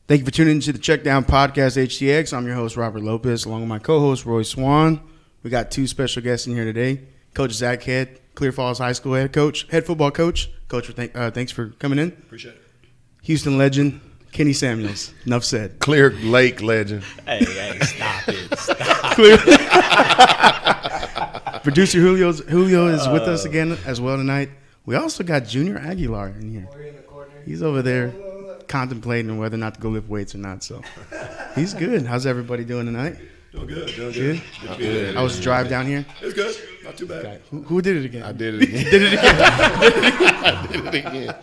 Thank you for tuning into the Check Down Podcast HTX. I'm your host, Robert Lopez, along with my co-host, Roy Swan. We got two special guests in here today. Coach Zach Head, Clear Falls High School head football coach. Coach, thanks for coming in. Appreciate it. Houston legend, Kenny Samuels. Enough said. Clear Lake legend. Hey, stop it. Stop. Clear. Producer Julio is with us again as well tonight. We also got Junior Aguilar in here. He's over there contemplating whether or not to go lift weights or not. So he's good. How's everybody doing tonight? Doing good. Good. I was drive down here. It's good. Not too bad. Okay. Who did it again? I did it again. Did it again. I did it again.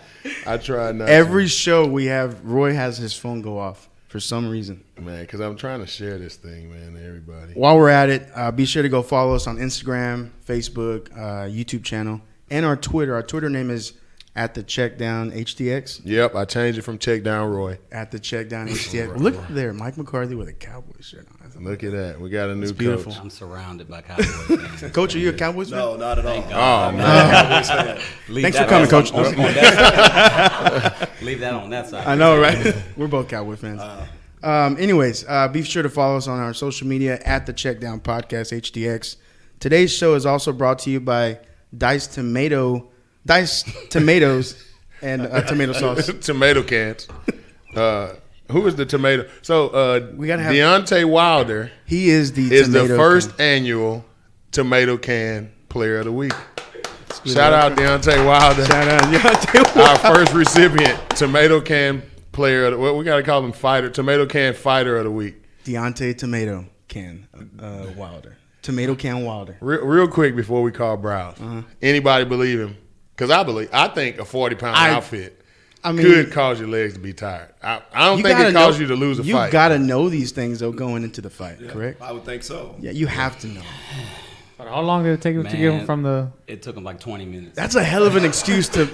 I tried not Every show we have, Roy has his phone go off for some reason. Man, because I'm trying to share this thing, man, to everybody. While we're at it, be sure to go follow us on Instagram, Facebook, YouTube channel, and our Twitter. Our Twitter name is @thecheckdownHTX. Yep, I changed it from Check Down Roy. @thecheckdownHTX. Look there, Mike McCarthy with a Cowboys shirt on. Look at that. We got a new beautiful. coach. I'm surrounded by Cowboys fans. Coach, are you a Cowboys fan? No, not at all. Oh, man. Cowboys fan. Thanks for coming, Coach. On that side. Leave that on that side. I know, right? We're both Cowboy fans. Anyways, be sure to follow us on our social media @thecheckdown podcast HTX. Today's show is also brought to you by diced tomatoes and tomato sauce. Tomato cans. Who is the tomato? So We gotta have- Deontay Wilder He is the the first can. annual tomato can player of the week. Shout out Deontay Wilder. Shout out Deontay Our first recipient, tomato can player of the, what we got to call him, tomato can fighter of the week. Deontay Tomato Can Wilder. Tomato Can Wilder. Real quick before we call Briles, anybody believe him? Because I think a 40-pound outfit could cause your legs to be tired. I don't think it causes you to lose a fight. You got to know these things, though, going into the fight, correct? I would think so. Yeah, you have to know. How long did it take him to get him from the? It took him like 20 minutes. That's a hell of an excuse to.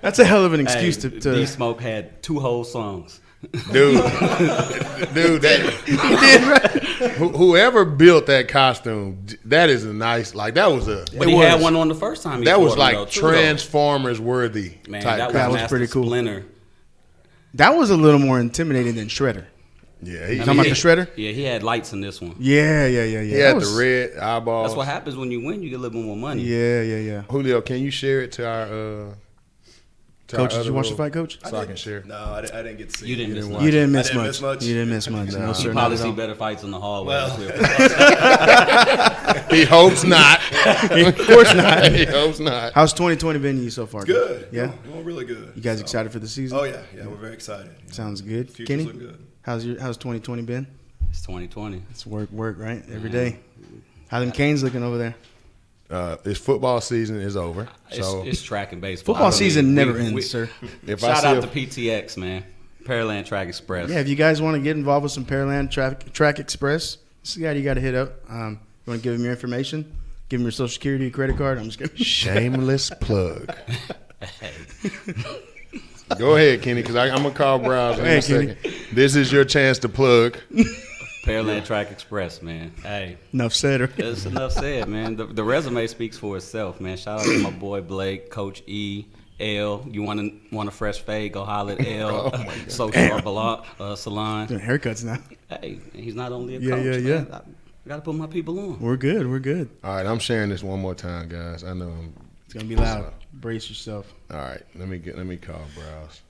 That's a hell of an excuse to. D-Smoke had 2 whole songs. Dude, whoever built that costume, that is a nice, like that was a. But he had one on the first time. That was like Transformers worthy Man, type. That was Master pretty cool. Splinter. That was a little more intimidating than Shredder. Yeah, Talking about the Shredder? Yeah, he had lights in this one. Yeah. He had the red eyeballs. That's what happens when you win. You get a little bit more money. Yeah. Julio, can you share it to our Coach, did you watch the fight, Coach? So I can share. No, I didn't get to see You it. didn't miss much. You didn't miss I didn't much. miss much. You didn't miss much. No, sir. You Not probably at see all. better fights in the hallway. Well. He hopes not. Of course not. He hopes not. How's 2020 been to you so far? Good. Yeah? Going really good. You guys excited for the season? Oh, yeah. We're very excited. Sounds good. Future's Kenny, looking good. how's 2020 been? It's 2020. It's work, right? Every day. How them Canes looking over there? This football season is over. So It's track and baseball. Football season never ends, sir. if Shout I out see to PTX, man. Pearland Track Express. Yeah, if you guys want to get involved with some Pearland Track Express, this is the guy you got to hit up. You want to give him your information? Give him your social security, your credit card? I'm just kidding. shameless plug. Go ahead, Kenny, because I'm gonna call Briles in a second. This is your chance to plug. Pearland Track Express, man. Hey, Enough said. Right? that's enough said, man. The resume speaks for itself, man. Shout out to my boy Blake, Coach E, L. You want a fresh fade? Go holler at L. Sosa or Salon. Doing haircuts now. Hey, he's not only a Yeah, coach. yeah. Man. I gotta put my people on. We're good. All right, I'm sharing this one more time, guys. I know. It's going to be loud. Brace yourself. All right, let me call Briles.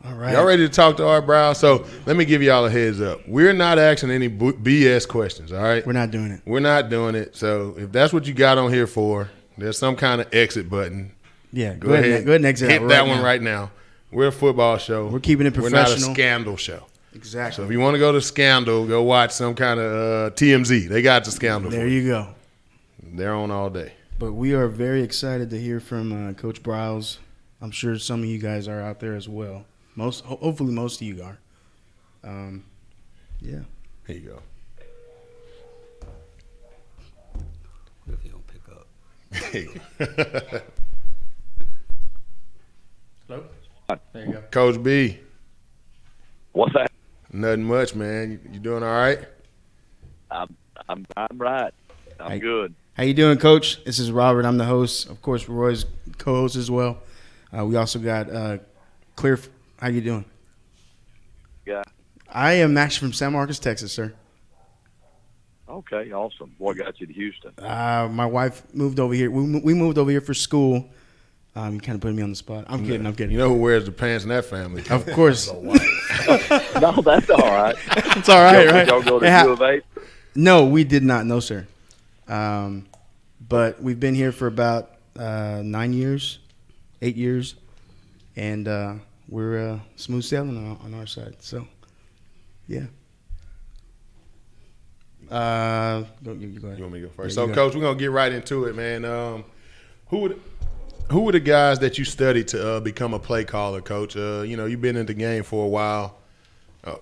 All right. Y'all ready to talk to Art Briles? So let me give y'all a heads up. We're not asking any BS questions, all right? We're not doing it. We're not doing it. So if that's what you got on here for, there's some kind of exit button. Yeah, Go ahead and exit Hit out that right one now. right now. We're a football show. We're keeping it We're not a professional. scandal show. Exactly. So if you want to go to Scandal, go watch some kind of TMZ. They got the Scandal. There for you go. They're on all day. But we are very excited to hear from Coach Briles. I'm sure some of you guys are out there as well. Hopefully most of you are. Yeah. Here you go. What if he don't pick up? Hello? There you go. Coach B. What's that? Nothing much, man. You doing all right? I'm right. I'm Hey. good. How you doing, Coach? This is Robert. I'm the host. Of course, Roy's co-host as well. We also got Clear. How you doing? Yeah. I am actually from San Marcos, Texas, sir. Okay, awesome. What got you to Houston? My wife moved over here. We moved over here for school. You kind of put me on the spot. I'm kidding. You know who wears the pants in that family? Of course. No, that's all right. It's all right, right? Y'all go to U of A? No, we did not. No, sir. But we've been here for about 9 years, 8 years, and we're smooth sailing on our side. So, yeah. You go ahead. You want me to go first? Yeah, So, Coach, we're gonna get right into it, man. Who were the guys that you studied to become a play caller, Coach? You've been in the game for a while.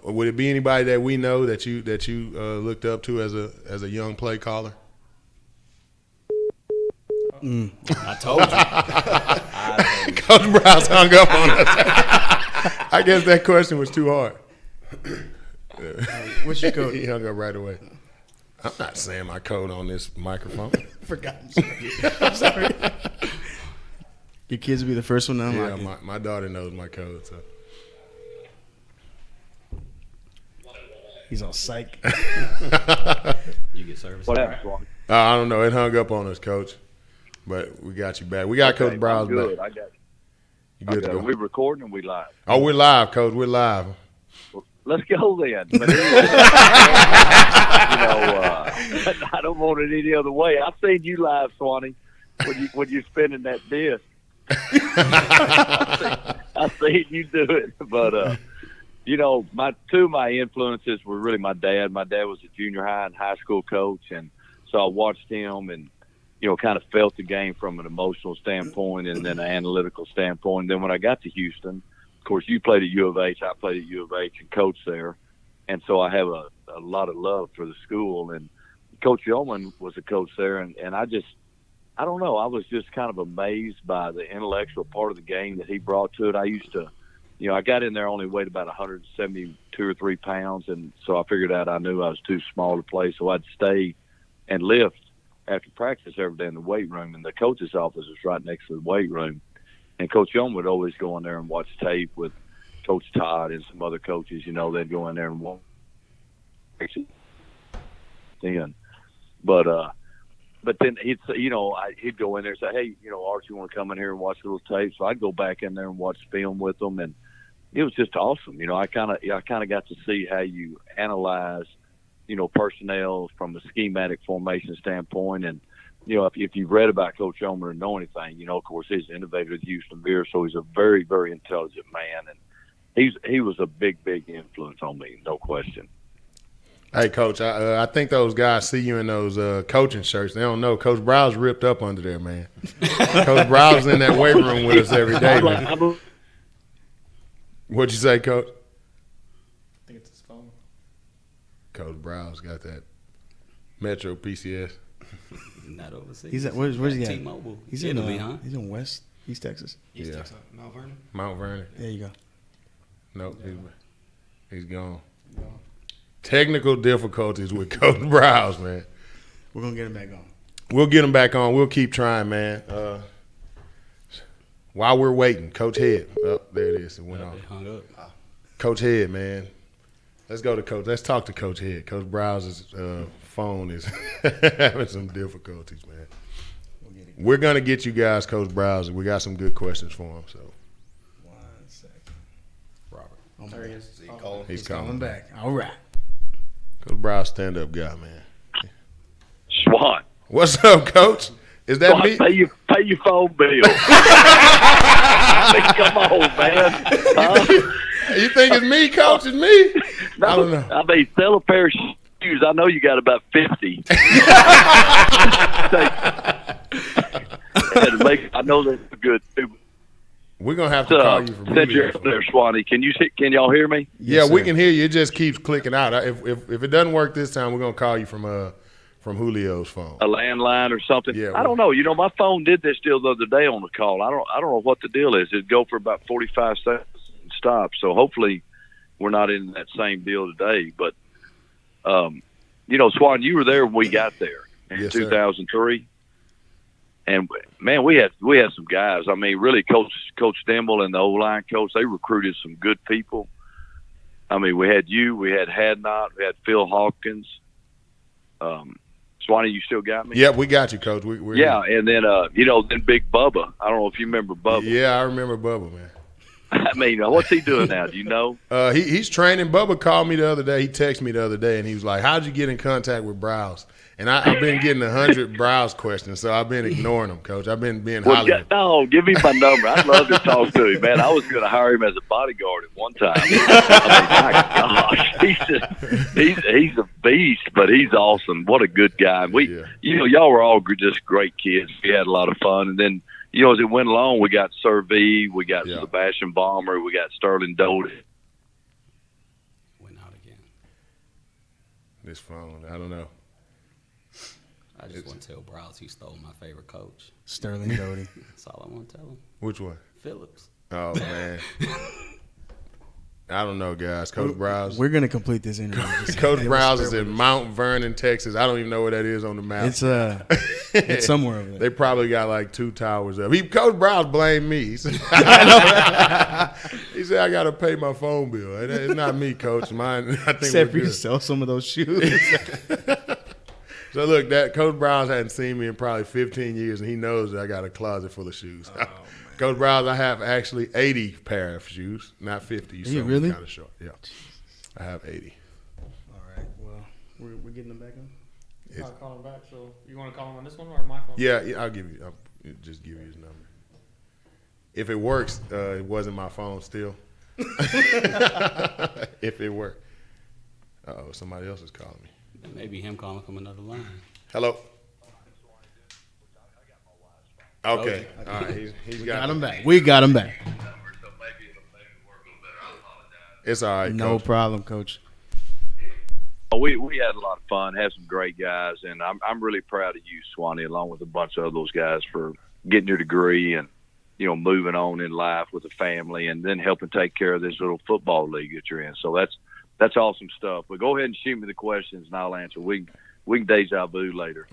Would it be anybody that we know that you looked up to as a young play caller? I told you. Coach Briles hung up on us. I guess that question was too hard. What's your code? He hung up right away. I'm not saying my code on this microphone. Forgot. I'm sorry. Your kids will be the first one to unlock Yeah, my daughter knows my code. So He's on psych. You get service. What happened, Swan? I don't know. It hung up on us, Coach. But we got you back. We got Coach Briles I'm good. back. I got you. You good to go? We recording and we live. Oh, we're live, Coach. We're live. Let's go then. But anyway, I don't want it any other way. I've seen you live, Swanee, when you're spinning that disc. I've seen you do it. But two of my influences were really my dad. My dad was a junior high and high school coach, and so I watched him and kind of felt the game from an emotional standpoint and then an analytical standpoint. And then when I got to Houston, of course, you played at U of H. I played at U of H and coached there. And so I have a lot of love for the school. And Coach Yeoman was a coach there. And I don't know, I was just kind of amazed by the intellectual part of the game that he brought to it. I used to, I got in there only weighed about 172 or 3 pounds. And so I figured out I knew I was too small to play. So I'd stay and lift after practice every day in the weight room. And the coach's office was right next to the weight room. And Coach Young would always go in there and watch tape with Coach Todd and some other coaches. They'd go in there and watch. But then he'd go in there and say, hey, Art, you want to come in here and watch a little tape? So I'd go back in there and watch film with them, and it was just awesome. I kind of got to see how you analyze, personnel from a schematic formation standpoint. And if you've read about Coach Yomer and know anything, of course, he's an innovator with Houston Bears, so he's a very, very intelligent man, and he was a big, big influence on me, no question. Hey, Coach, I think those guys see you in those coaching shirts. They don't know. Coach Briles ripped up under there, man. Coach Briles in that weight room with us every day, man. What'd you say, Coach? I think it's his phone. Coach Briles got that Metro PCS. Not overseas. He's at where's he at? T-Mobile. He's Italy, in huh? He's in East Texas. East Yeah. Texas, Mount Vernon. Mount Vernon. There you go. Nope, he's gone. Technical difficulties with Coach Briles, man. We're gonna get him back on. We'll get him back on. We'll keep trying, man. While we're waiting, Coach Head. Oh, there it is. It went off. Hung up. Coach Head, man. Let's go to Coach. Let's talk to Coach Head. Coach Briles' phone is having some difficulties, man. We're going to get you guys Coach Briles. We got some good questions for him. So, 1 second. Robert. Oh, there he is. He's calling calling back. All right. Come Coach Briles, stand-up guy, man. Swan. What's up, Coach? Is that Swan, me? pay your phone bill. Come on, man. You think it's me, Coach? It's me? No, I don't know. I mean, sell a pair of shoes. I know you got about 50. I know that's good too. We're gonna have to call you from since you're up there, Swanee. Can y'all hear me? Yeah, we can hear you. It just keeps clicking out. If it doesn't work this time, we're gonna call you from Julio's phone. A landline or something. Yeah, I don't know. My phone did this deal the other day on the call. I don't know what the deal is. It'd go for about 45 seconds and stop. So hopefully we're not in that same deal today. But Swan, you were there when we got there in 2003. And man, we had some guys. I mean, really, Coach Stemble and the O-line coach, they recruited some good people. I mean, we had you, we had Hadnot, we had Phil Hawkins. Swanee, you still got me? Yep, we got you, Coach. We're Yeah, here. and then then Big Bubba. I don't know if you remember Bubba. Yeah, I remember Bubba, man. I mean, what's he doing now? Do you know? He's training. Bubba called me the other day. He texted me the other day, and he was like, "How'd you get in contact with Briles?" And I've been getting 100 Briles questions, so I've been ignoring them, Coach. I've been being holly. No, give me my number. I'd love to talk to him, man. I was going to hire him as a bodyguard at one time. I mean, my gosh, he's a beast, but he's awesome. What a good guy. Y'all were all just great kids. We had a lot of fun, and then as it went along, we got Sir V, we got Sebastian Balmer, we got Sterling Doty. Went out again. This phone, I don't know. I just want to tell Briles he stole my favorite coach. Sterling Doty. That's all I want to tell him. Which one? Phillips. Oh, man. I don't know, guys. Coach Briles. We're gonna complete this interview. Coach Briles is in Mount Vernon, Texas. I don't even know where that is on the map. It's somewhere over there. They probably got like 2 towers up. Coach Briles blamed me. He said, I got to pay my phone bill. It's not me, Coach. Mine. I think Except for we're you good. sell some of those shoes. So look, that Coach Briles hadn't seen me in probably 15 years, and he knows that I got a closet full of shoes. Coach Briles, I have actually 80 pair of shoes, not 50. You really? Kind of short. Yeah, I have 80. All right. Well, we're getting them back on. I'll call him back. So you want to call him on this one or my phone? Yeah, I'll just give you his number. If it works, it wasn't my phone still. If it worked. Uh-oh, somebody else is calling me. Maybe him calling from another line. Hello. Okay. All right. He's got him back. We got him back. It's all right. No Coach. problem, Coach. We had a lot of fun, had some great guys, and I'm really proud of you, Swanee, along with a bunch of those guys for getting your degree and moving on in life with a family, and then helping take care of this little football league that you're in. So that's awesome stuff. But go ahead and shoot me the questions, and I'll answer. We can deja vu later.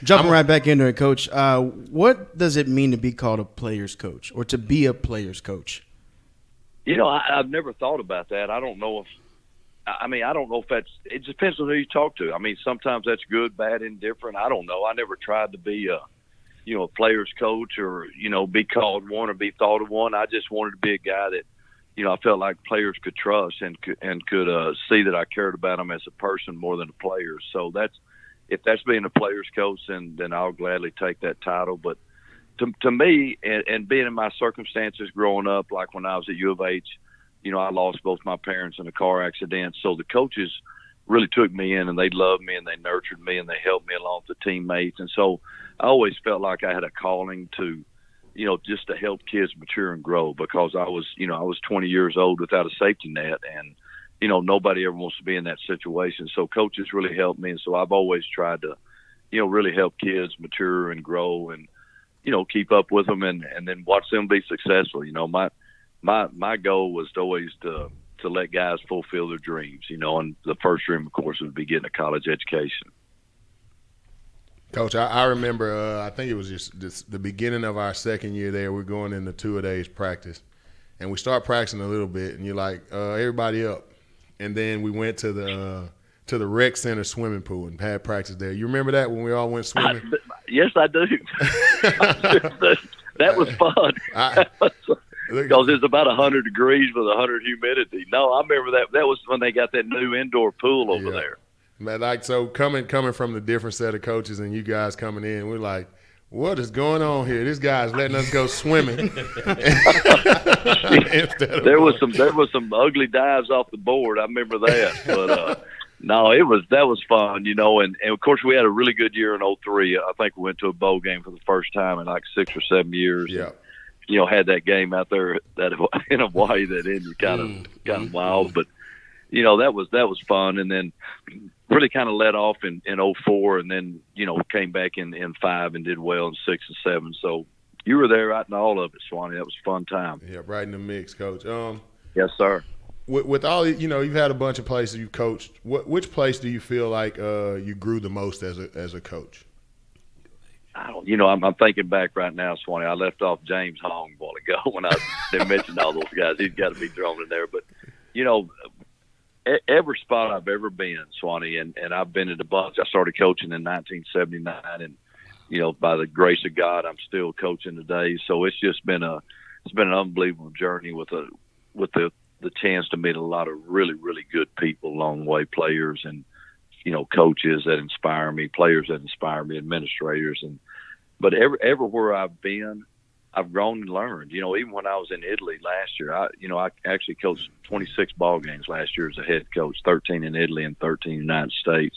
Jumping right back into it, Coach. What does it mean to be called a player's coach or to be a player's coach? I've never thought about that. I don't know if that's – it depends on who you talk to. I mean, sometimes that's good, bad, indifferent. I don't know. I never tried to be a player's coach or, be called one or be thought of one. I just wanted to be a guy that, I felt like players could trust and could see that I cared about them as a person more than a player. So if that's being a player's coach, then I'll gladly take that title. But to me, and being in my circumstances growing up, like when I was at U of H, I lost both my parents in a car accident. So the coaches really took me in, and they loved me, and they nurtured me, and they helped me along with the teammates. And so I always felt like I had a calling to, just to help kids mature and grow, because I was 20 years old without a safety net, and, nobody ever wants to be in that situation. So coaches really helped me. And so I've always tried to, really help kids mature and grow and, keep up with them and then watch them be successful. My goal was always to let guys fulfill their dreams, and the first dream, of course, would be getting a college education. Coach, I remember, I think it was just the beginning of our second year there. We're going into 2-a-days practice, and we start practicing a little bit, and you're like, everybody up. And then we went to the rec center swimming pool and had practice there. You remember that when we all went swimming? Yes, I do. That was fun. Because it's about 100 degrees with 100 humidity. No, I remember that. That was when they got that new indoor pool over there. Man, so coming from the different set of coaches and you guys coming in, we're like, what is going on here? This guy's letting us go swimming. There was some ugly dives off the board. I remember that. But no, that was fun, and of course we had a really good year in 2003. I think we went to a bowl game for the first time in like 6 or 7 years. Yeah. Had that game out there in Hawaii that ended kind of wild, but that was fun. And then really kind of let off in 2004, and then came back in 2005 and did well in 6 and 7. So you were there right in all of it, Swanee. That was a fun time. Yeah, right in the mix, Coach. Yes, sir. With all you've had a bunch of places you've coached. Which place do you feel like you grew the most as a coach? I don't, I'm thinking back right now, Swanee. I left off James Hong a while ago when I mentioned all those guys. He's got to be thrown in there, but you know, every spot I've ever been, Swanee, and I've been at a bunch. I started coaching in 1979, and by the grace of God, I'm still coaching today. So it's just been an unbelievable journey with the chance to meet a lot of really, really good people along the way, players and coaches that inspire me, players that inspire me, administrators, but everywhere I've been, I've grown and learned. Even when I was in Italy last year, I actually coached 26 ball games last year as a head coach, 13 in Italy and 13 in the United States.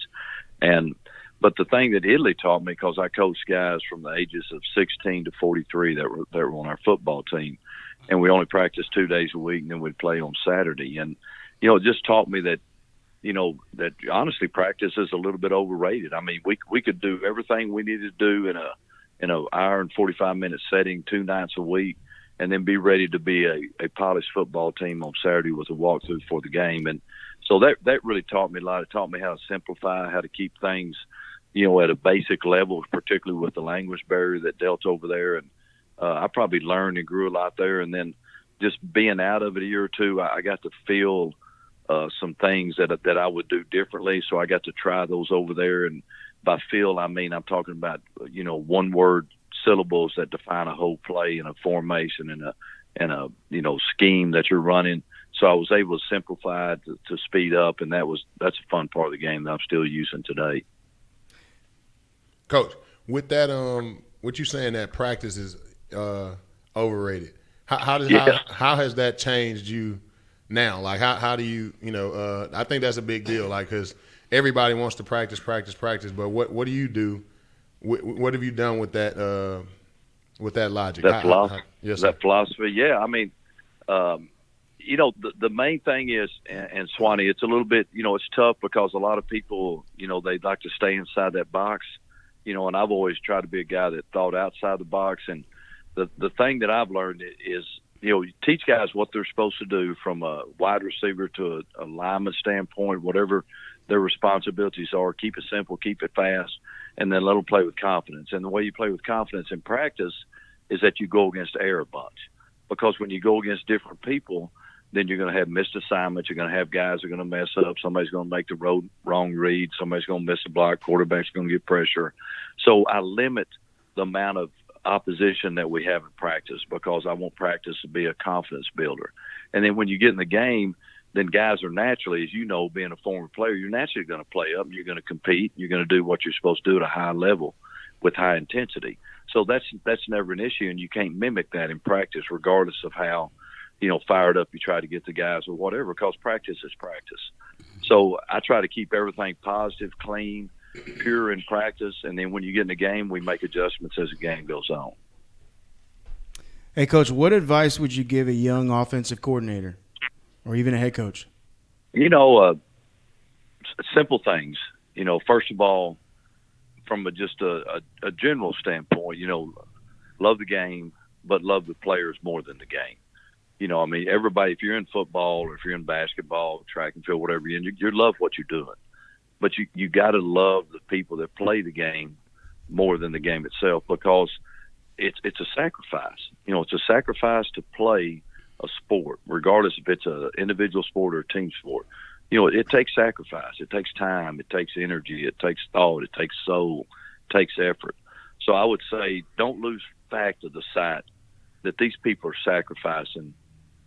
But the thing that Italy taught me, because I coached guys from the ages of 16 to 43 that were on our football team, and we only practiced 2 days a week, and then we'd play on Saturday. And it just taught me that that honestly practice is a little bit overrated. I mean, we could do everything we needed to do in an hour and 45-minute setting 2 nights a week, and then be ready to be a polished football team on Saturday with a walkthrough for the game. And so that really taught me a lot. It taught me how to simplify, how to keep things, at a basic level, particularly with the language barrier that dealt over there. And I probably learned and grew a lot there. And then just being out of it a year or two, I got to feel some things that I would do differently. So I got to try those over there. And by feel, I mean, I'm talking about, one-word syllables that define a whole play and a formation and a scheme that you're running. So I was able to simplify to speed up, and that's a fun part of the game that I'm still using today. Coach, with that, what you saying that practice is overrated? How has that changed you now? Like how do you I think that's a big deal. Like, because everybody wants to practice, but what do you do? What have you done with that logic? That philosophy. Yes, sir. That philosophy. Yeah, I mean, the main thing is, and Swanee, it's a little bit, it's tough because a lot of people, they'd like to stay inside that box, and I've always tried to be a guy that thought outside the box. And the thing that I've learned is, you teach guys what they're supposed to do from a wide receiver to a lineman standpoint, whatever their responsibilities are. Keep it simple, keep it fast, and then let them play with confidence. And the way you play with confidence in practice is that you go against air a bunch. Because when you go against different people, then you're going to have missed assignments. You're going to have guys who are going to mess up. Somebody's going to make the wrong read. Somebody's going to miss a block. Quarterback's going to get pressure. So I limit the amount of opposition that we have in practice because I want practice to be a confidence builder. And then when you get in the game, then guys are naturally, as you know, being a former player, you're naturally going to play up and you're going to compete. You're going to do what you're supposed to do at a high level with high intensity. So that's never an issue, and you can't mimic that in practice regardless of how, fired up you try to get the guys or whatever, because practice is practice. So I try to keep everything positive, clean, pure in practice, and then when you get in the game, we make adjustments as the game goes on. Hey, Coach, what advice would you give a young offensive coordinator or even a head coach? Simple things. First of all, from just a general standpoint, love the game, but love the players more than the game. Everybody, if you're in football or if you're in basketball, track and field, whatever you're in, you love what you're doing. But you got to love the people that play the game more than the game itself, because it's a sacrifice. It's a sacrifice to play a sport, regardless if it's an individual sport or a team sport. It takes sacrifice. It takes time. It takes energy. It takes thought. It takes soul. It takes effort. So I would say don't lose fact of the sight that these people are sacrificing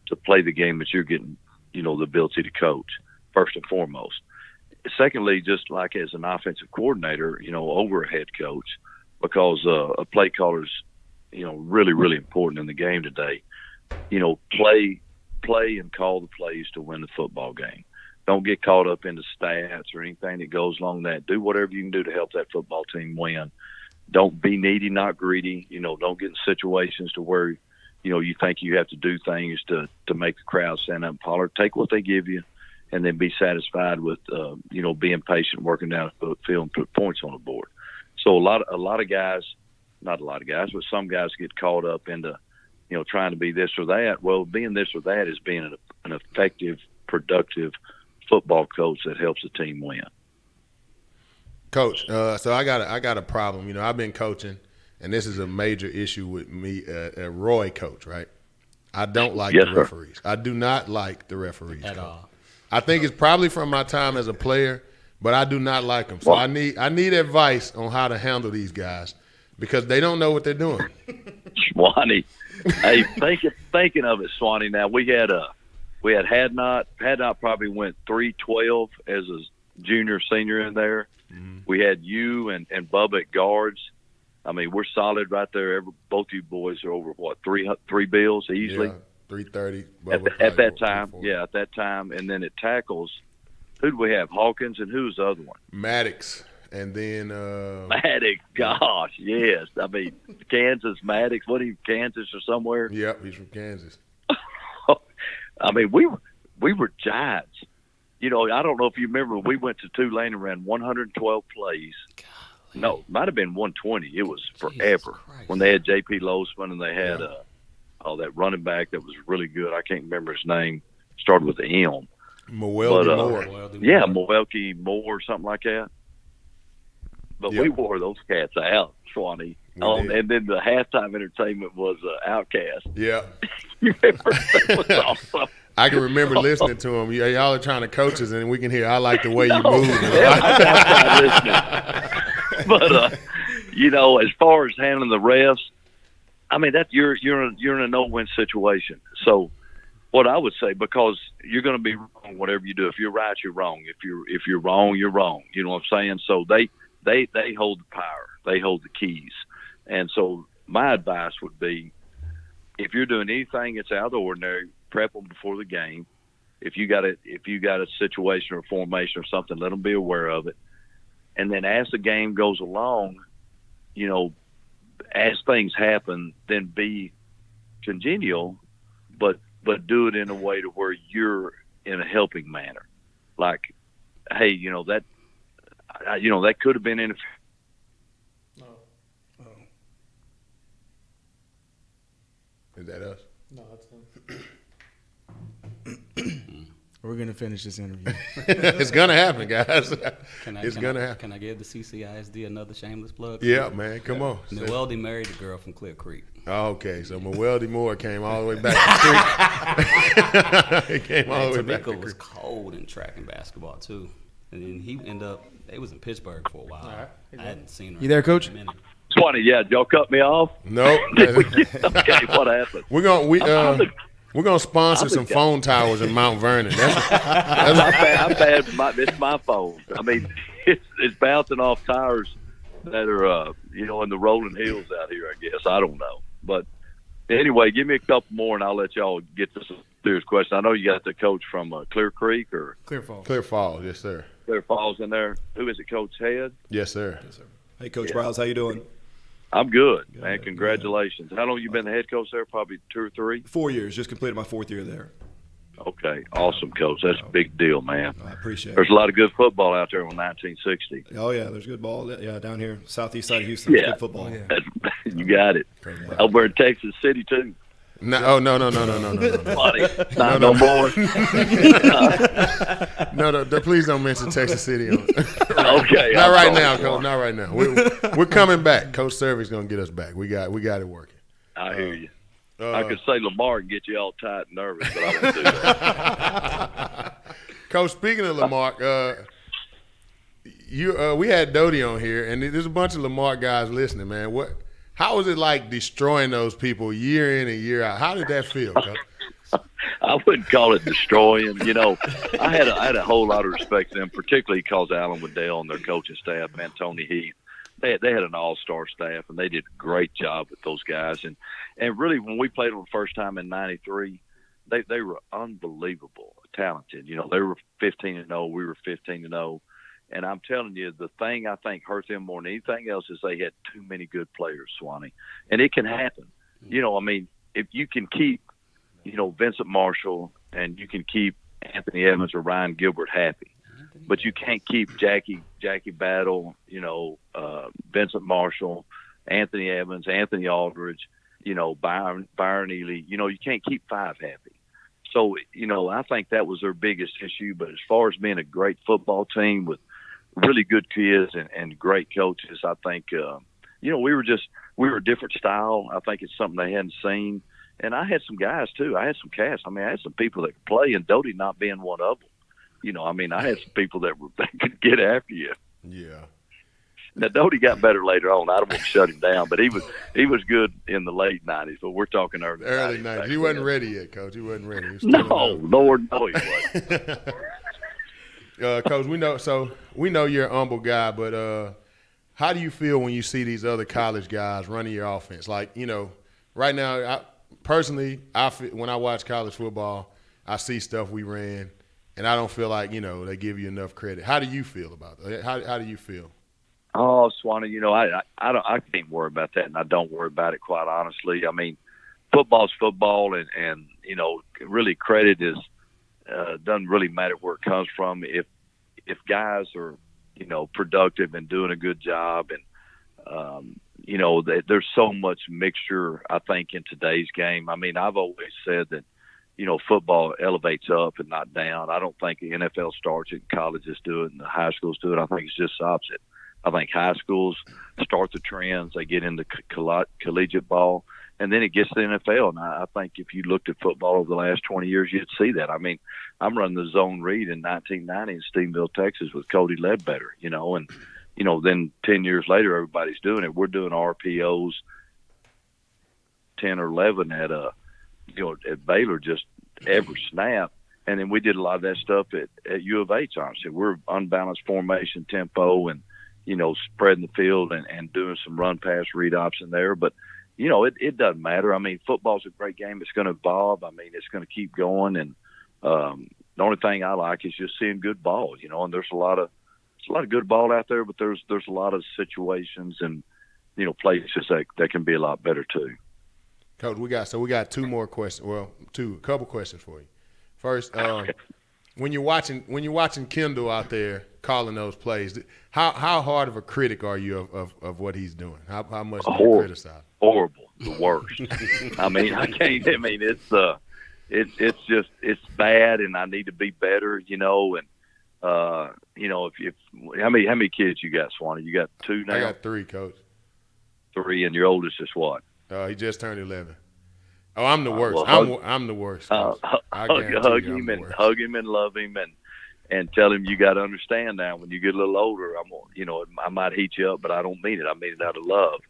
to play the game that you're getting, the ability to coach, first and foremost. Secondly, just like as an offensive coordinator, over a head coach, because a play caller is, really, really important in the game today. Play and call the plays to win the football game. Don't get caught up in the stats or anything that goes along that. Do whatever you can do to help that football team win. Don't be needy, not greedy. Don't get in situations to where, you think you have to do things to make the crowd stand up and holler. Take what they give you, and then be satisfied with, being patient, working down the field and put points on the board. So a lot of guys, not a lot of guys, but some guys get caught up into, trying to be this or that. Well, being this or that is being an effective, productive football coach that helps the team win. Coach, so I got a problem. I've been coaching, and this is a major issue with me. Roy coach, right? I don't like Yes, the sir. referees. I do not like the referees At Coach. all. I think it's probably from my time as a player, but I do not like them. So Well- I need advice on how to handle these guys because they don't know what they're doing. Swanee. Hey, thinking of it, Swanee. Now we had Hadnot probably went 3-12 as a junior, senior in there. Mm-hmm. We had you and Bubba at guards. I mean, we're solid right there. Both you boys are over what three bills easily. Yeah, 330. At that time, at that time. And then at tackles, who do we have? Hawkins, and who's the other one? Maddox, and then Maddox. Gosh, yes. I mean, Kansas, Maddox. What are you, Kansas or somewhere? Yep, he's from Kansas. I mean, we were giants. You know, I don't know if you remember, we went to Tulane and ran 112 plays. Golly. No, it might have been 120. It was Jesus forever Christ. when they had J.P. Losman and they had Yeah. that running back that was really good. I can't remember his name. Started with the M. Mweldy But, Moore. Well, the- Yeah, Mwelke Moore or something like that. But Yep. we wore those cats out, Swanee. We did. And then the halftime entertainment was Outcast. Yeah. You remember? That was awesome. I can remember listening to him. Y'all are trying to coach us, and we can hear, I like the way you No, move. I listening. But you know, as far as handling the refs, I mean that you're in a no-win situation. So, what I would say, because you're going to be wrong whatever you do. If you're right, you're wrong. If you're wrong, you're wrong. You know what I'm saying? So they hold the power. They hold the keys. And so my advice would be, if you're doing anything that's out of the ordinary, prep them before the game. If you got a situation or formation or something, let them be aware of it. And then as the game goes along, you know, as things happen, then be congenial, but do it in a way to where you're in a helping manner. Like, hey, you know, that could have been interference. No, Is that us? no, that's him. We're gonna finish this interview. It's going to happen, guys. Can I happen. give the CCISD another shameless plug? Yeah, man. Come on. Nweldy married a girl from Clear Creek. Okay, so Mweldy Moore came all the way back to Creek. He came all the way back to Tamika was Creek. cold in track and basketball too, and then he ended up. They was in Pittsburgh for a while. All right. I hadn't seen her. You there, Coach? in a minute. 20, yeah. Did y'all cut me off? Nope. Okay, what happened? We're gonna sponsor some phone towers in Mount Vernon. I'm bad. It's my phone. I mean, it's bouncing off tires that are, in the rolling hills out here, I guess. I don't know. But anyway, give me a couple more, and I'll let y'all get to some serious questions. I know you got the coach from Clear Creek or Clear Falls. Clear Falls, yes, sir. Clear Falls in there. Who is it, Coach Head? Yes, sir. Hey, Coach Briles, how you doing? I'm good, man. Congratulations. How long you been the head coach there? Probably 2 or 3? 4 years. Just completed my 4th year there. Okay, awesome, Coach. That's a big deal, man. I appreciate There's it. a lot of good football out there in 1960. Oh, yeah, there's good ball. Yeah, down here, southeast side of Houston, there's Yeah. good football. You got it. Over in Texas City, too. No. No. Buddy, not no more. No, please don't mention Texas City. Okay. Not I'm right sorry. now, Coach. Not right now. We're coming back. Coach Survey's gonna get us back. We got it working. I hear you. I could say Lamar and get you all tight and nervous, but I won't do that. Coach, speaking of Lamar, we had Dodie on here, and there's a bunch of Lamar guys listening, man. How was it like destroying those people year in and year out? How did that feel, Coach? I wouldn't call it destroying. You know, I had a whole lot of respect for them, particularly because Alan Waddell and their coaching staff, man, Tony Heath. They had an all-star staff, and they did a great job with those guys. And really, when we played them the first time in '93, they were unbelievable, talented. You know, they were 15-0, we were 15-0. And I'm telling you, the thing I think hurt them more than anything else is they had too many good players, Swanee. And it can happen. You know, I mean, if you can keep, Vincent Marshall and you can keep Anthony Evans or Ryan Gilbert happy, but you can't keep Jackie Battle, Vincent Marshall, Anthony Evans, Anthony Aldridge, Byron Ely. You can't keep 5 happy. So, I think that was their biggest issue. But as far as being a great football team with really good kids and great coaches, I think, we were a different style. I think it's something they hadn't seen. And I had some guys too. I had some cats. I mean, I had some people that could play, and Doty not being one of them. You know, I mean, I had some people that could get after you. Yeah. Now Doty got better later on. I don't want to shut him down, but he was good in the late '90s. But we're talking early '90s. He wasn't ready yet, Coach. He wasn't ready. He was No, still Lord, no, he wasn't. Coach, we know you're a humble guy, but how do you feel when you see these other college guys running your offense? Like, you know, right now, when I watch college football, I see stuff we ran, and I don't feel like, you know, they give you enough credit. How do you feel about that? How do you feel? Oh, Swanee, you know, I can't worry about that, and I don't worry about it, quite honestly. I mean, football's football, and you know, really credit is doesn't really matter where it comes from. If guys are, you know, productive and doing a good job, and you know, there's so much mixture, I think, in today's game. I mean, I've always said that, you know, football elevates up and not down. I don't think the NFL starts it, colleges do it, and the high schools do it. I think it's just the opposite. I think high schools start the trends. They get into collegiate ball, and then it gets to the NFL. And I think if you looked at football over the last 20 years, you'd see that. I mean, I'm running the zone read in 1990 in Stephenville, Texas with Cody Ledbetter, you know, and, you know, then 10 years later, everybody's doing it. We're doing RPOs 10 or 11 at Baylor just every snap. And then we did a lot of that stuff at U of H, honestly. We're unbalanced formation, tempo, and, you know, spreading the field and doing some run-pass read option there. But, you know, it doesn't matter. I mean, football's a great game. It's going to evolve. I mean, it's going to keep going. And the only thing I like is just seeing good ball, you know, and there's a lot of good ball out there, but there's a lot of situations and, you know, places that can be a lot better too. Coach, we got two more questions. Well, a couple questions for you. First, when you're watching Kendall out there calling those plays, how hard of a critic are you of what he's doing? How much do you criticize? Horrible, the worst. I mean, it's bad, and I need to be better, you know. And you know, if how many kids you got, Swanee? You got 2 now? I got 3, Coach. 3, and your oldest is what? He just turned 11. Oh, I'm the worst. I'm the worst. Hug him and love him and tell him you got to understand now. When you get a little older, I might heat you up, but I don't mean it. I mean it out of love.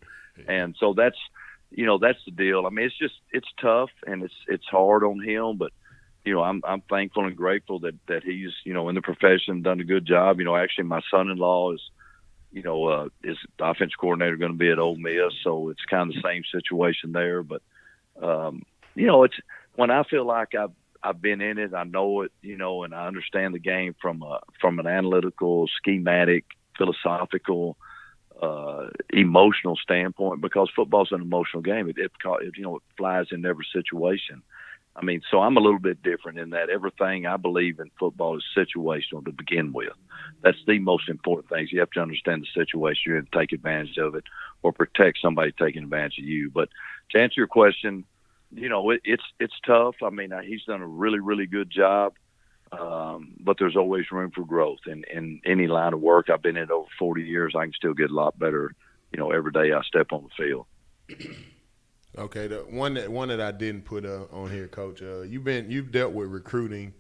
And so that's the deal. I mean, it's tough and it's hard on him, but you know, I'm thankful and grateful that he's, you know, in the profession, done a good job. You know, actually my son-in-law is the offense coordinator going to be at Ole Miss, so it's kind of the same situation there. But you know, it's when I feel like I've been in it, I know it, you know, and I understand the game from an analytical, schematic, philosophical, emotional standpoint, because football's an emotional game. It flies in every situation. I mean, so I'm a little bit different in that everything I believe in football is situational to begin with. That's the most important thing. You have to understand the situation you're in, take advantage of it, or protect somebody taking advantage of you. But to answer your question, you know, it's tough. I mean, he's done a really, really good job, but there's always room for growth in any line of work. I've been in it over 40 years. I can still get a lot better, you know, every day I step on the field. Okay, the one that I didn't put on here, Coach. You've dealt with recruiting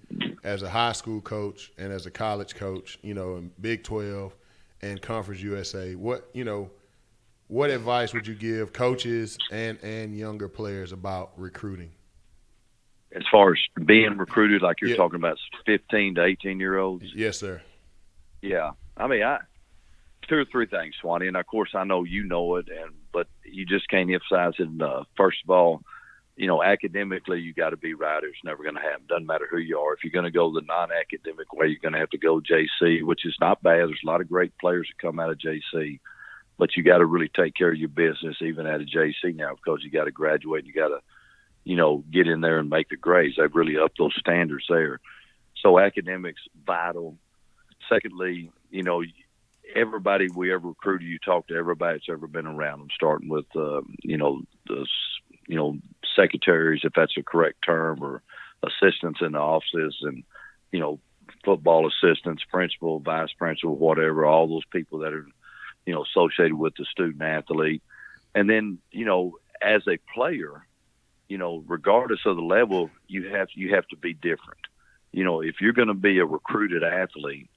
as a high school coach and as a college coach, you know, in Big 12 and Conference USA. What advice would you give coaches and younger players about recruiting? As far as being recruited, like you're talking about 15 to 18-year-olds? Yes, sir. Yeah. I mean, 2 or 3 things, Swanee, and of course I know you know it, but you just can't emphasize it enough. First of all, you know, academically you got to be right. It's never going to happen. Doesn't matter who you are. If you're going to go the non-academic way, you're going to have to go JC, which is not bad. There's a lot of great players that come out of JC, but you got to really take care of your business even out of JC now, because you got to graduate. You got to, you know, get in there and make the grades. They've really upped those standards there. So academics, vital. Secondly, you know, everybody we ever recruited, you talk to everybody that's ever been around them, starting with, secretaries, if that's a correct term, or assistants in the offices, and, you know, football assistants, principal, vice principal, whatever, all those people that are, you know, associated with the student athlete. And then, you know, as a player, regardless of the level, you have to be different. If you're going to be a recruited athlete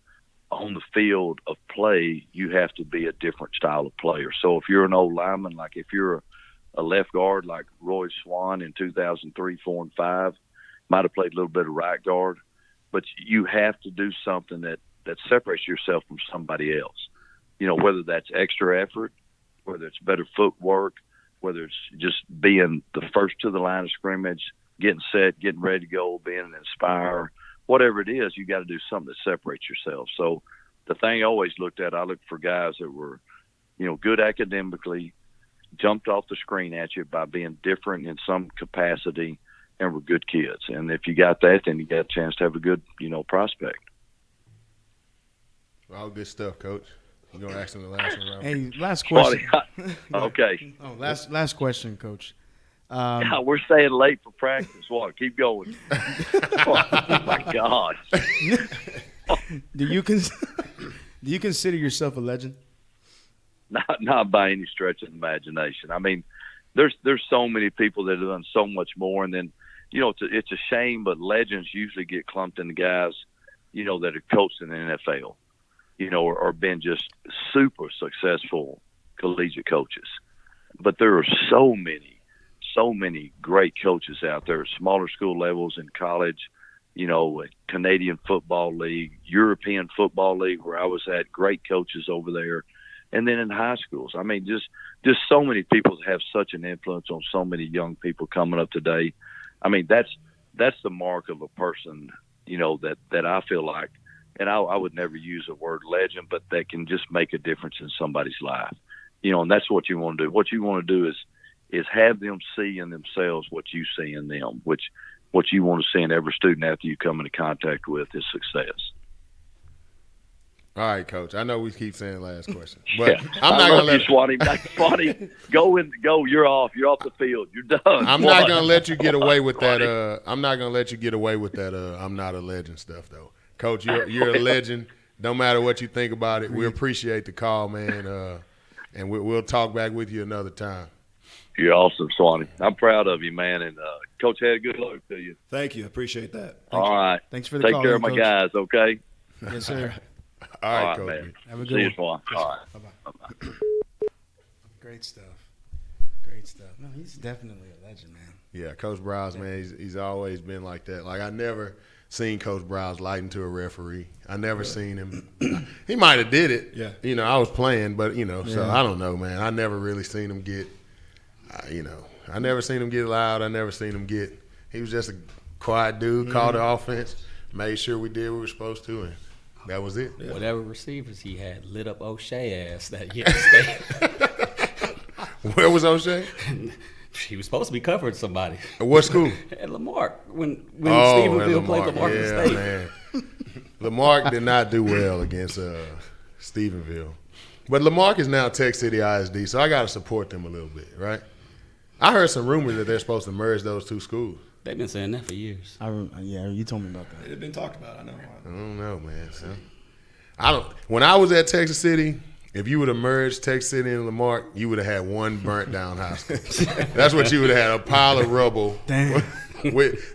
on the field of play, you have to be a different style of player. So if you're an old lineman, like if you're a left guard like Roy Swan in 2003, 4, and 5, might have played a little bit of right guard, but you have to do something that separates yourself from somebody else. Whether that's extra effort, whether it's better footwork, whether it's just being the first to the line of scrimmage, getting set, getting ready to go, being an inspire, whatever it is, you got to do something that separates yourself. So the thing I always looked at, I looked for guys that were, good academically, jumped off the screen at you by being different in some capacity, and were good kids. And if you got that, then you got a chance to have a good, prospect. All good stuff, Coach. You gonna ask him the last one, Robert? Hey, last question. Okay. Oh, last question, Coach. We're staying late for practice. What? Keep going. Oh, my God. Do you consider yourself a legend? Not by any stretch of the imagination. I mean, there's so many people that have done so much more, and then it's a shame, but legends usually get clumped into guys that are coached in the NFL, or been just super successful collegiate coaches. But there are so many great coaches out there, smaller school levels in college, Canadian Football League, European Football League, where I was at, great coaches over there. And then in high schools, I mean, just so many people have such an influence on so many young people coming up today. I mean, that's the mark of a person, that I feel like, and I would never use the word legend, but that can just make a difference in somebody's life, and that's what you want to do. What you want to do is have them see in themselves what you see in them, which what you want to see in every student after you come into contact with is success. All right, Coach. I know we keep saying last question, but Yeah. I'm not gonna let you, Swanee. That's funny. Go. You're off. You're off the field. You're done. I'm not gonna let you get away with that. I'm not gonna let you get away with that. I'm not a legend stuff, though, Coach. You're a legend. No matter what you think about it, we appreciate the call, man. And we'll talk back with you another time. You're awesome, Swanee. I'm proud of you, man. And Coach, had good luck to you. Thank you. Appreciate that. All right. Thanks for the Take call. care of my Coach. guys, okay? Yes, sir. All right, All Coach. right, man. Have a good See you, one. Swan. All right. Bye-bye. Great stuff. Great stuff. No, he's definitely a legend, man. Yeah, Coach Briles, man, he's always been like that. Like, I never seen Coach Briles light into a referee. I never seen him. He might have did it. Yeah. I was playing, but, so Yeah. I don't know, man. I never really seen him get, I never seen him get loud. I never seen him get – he was just a quiet dude, called the offense, made sure we did what we were supposed to, and that was it. Yeah. Whatever receivers he had lit up O'Shea ass that year. Where was O'Shea? He was supposed to be covering somebody. What school? At Lamarck. When at Stephenville played Lamarck. Lamarck Yeah, State. man. Lamarck did not do well against Stephenville. But Lamarck is now Tech City ISD, so I got to support them a little bit, right? I heard some rumors that they're supposed to merge those two schools. They've been saying that for years. Yeah, you told me about that. It had been talked about. I know. I don't know, man. So, when I was at Texas City, if you would have merged Texas City and Lamarck, you would have had one burnt down high school. That's what you would have had, a pile of rubble. Damn.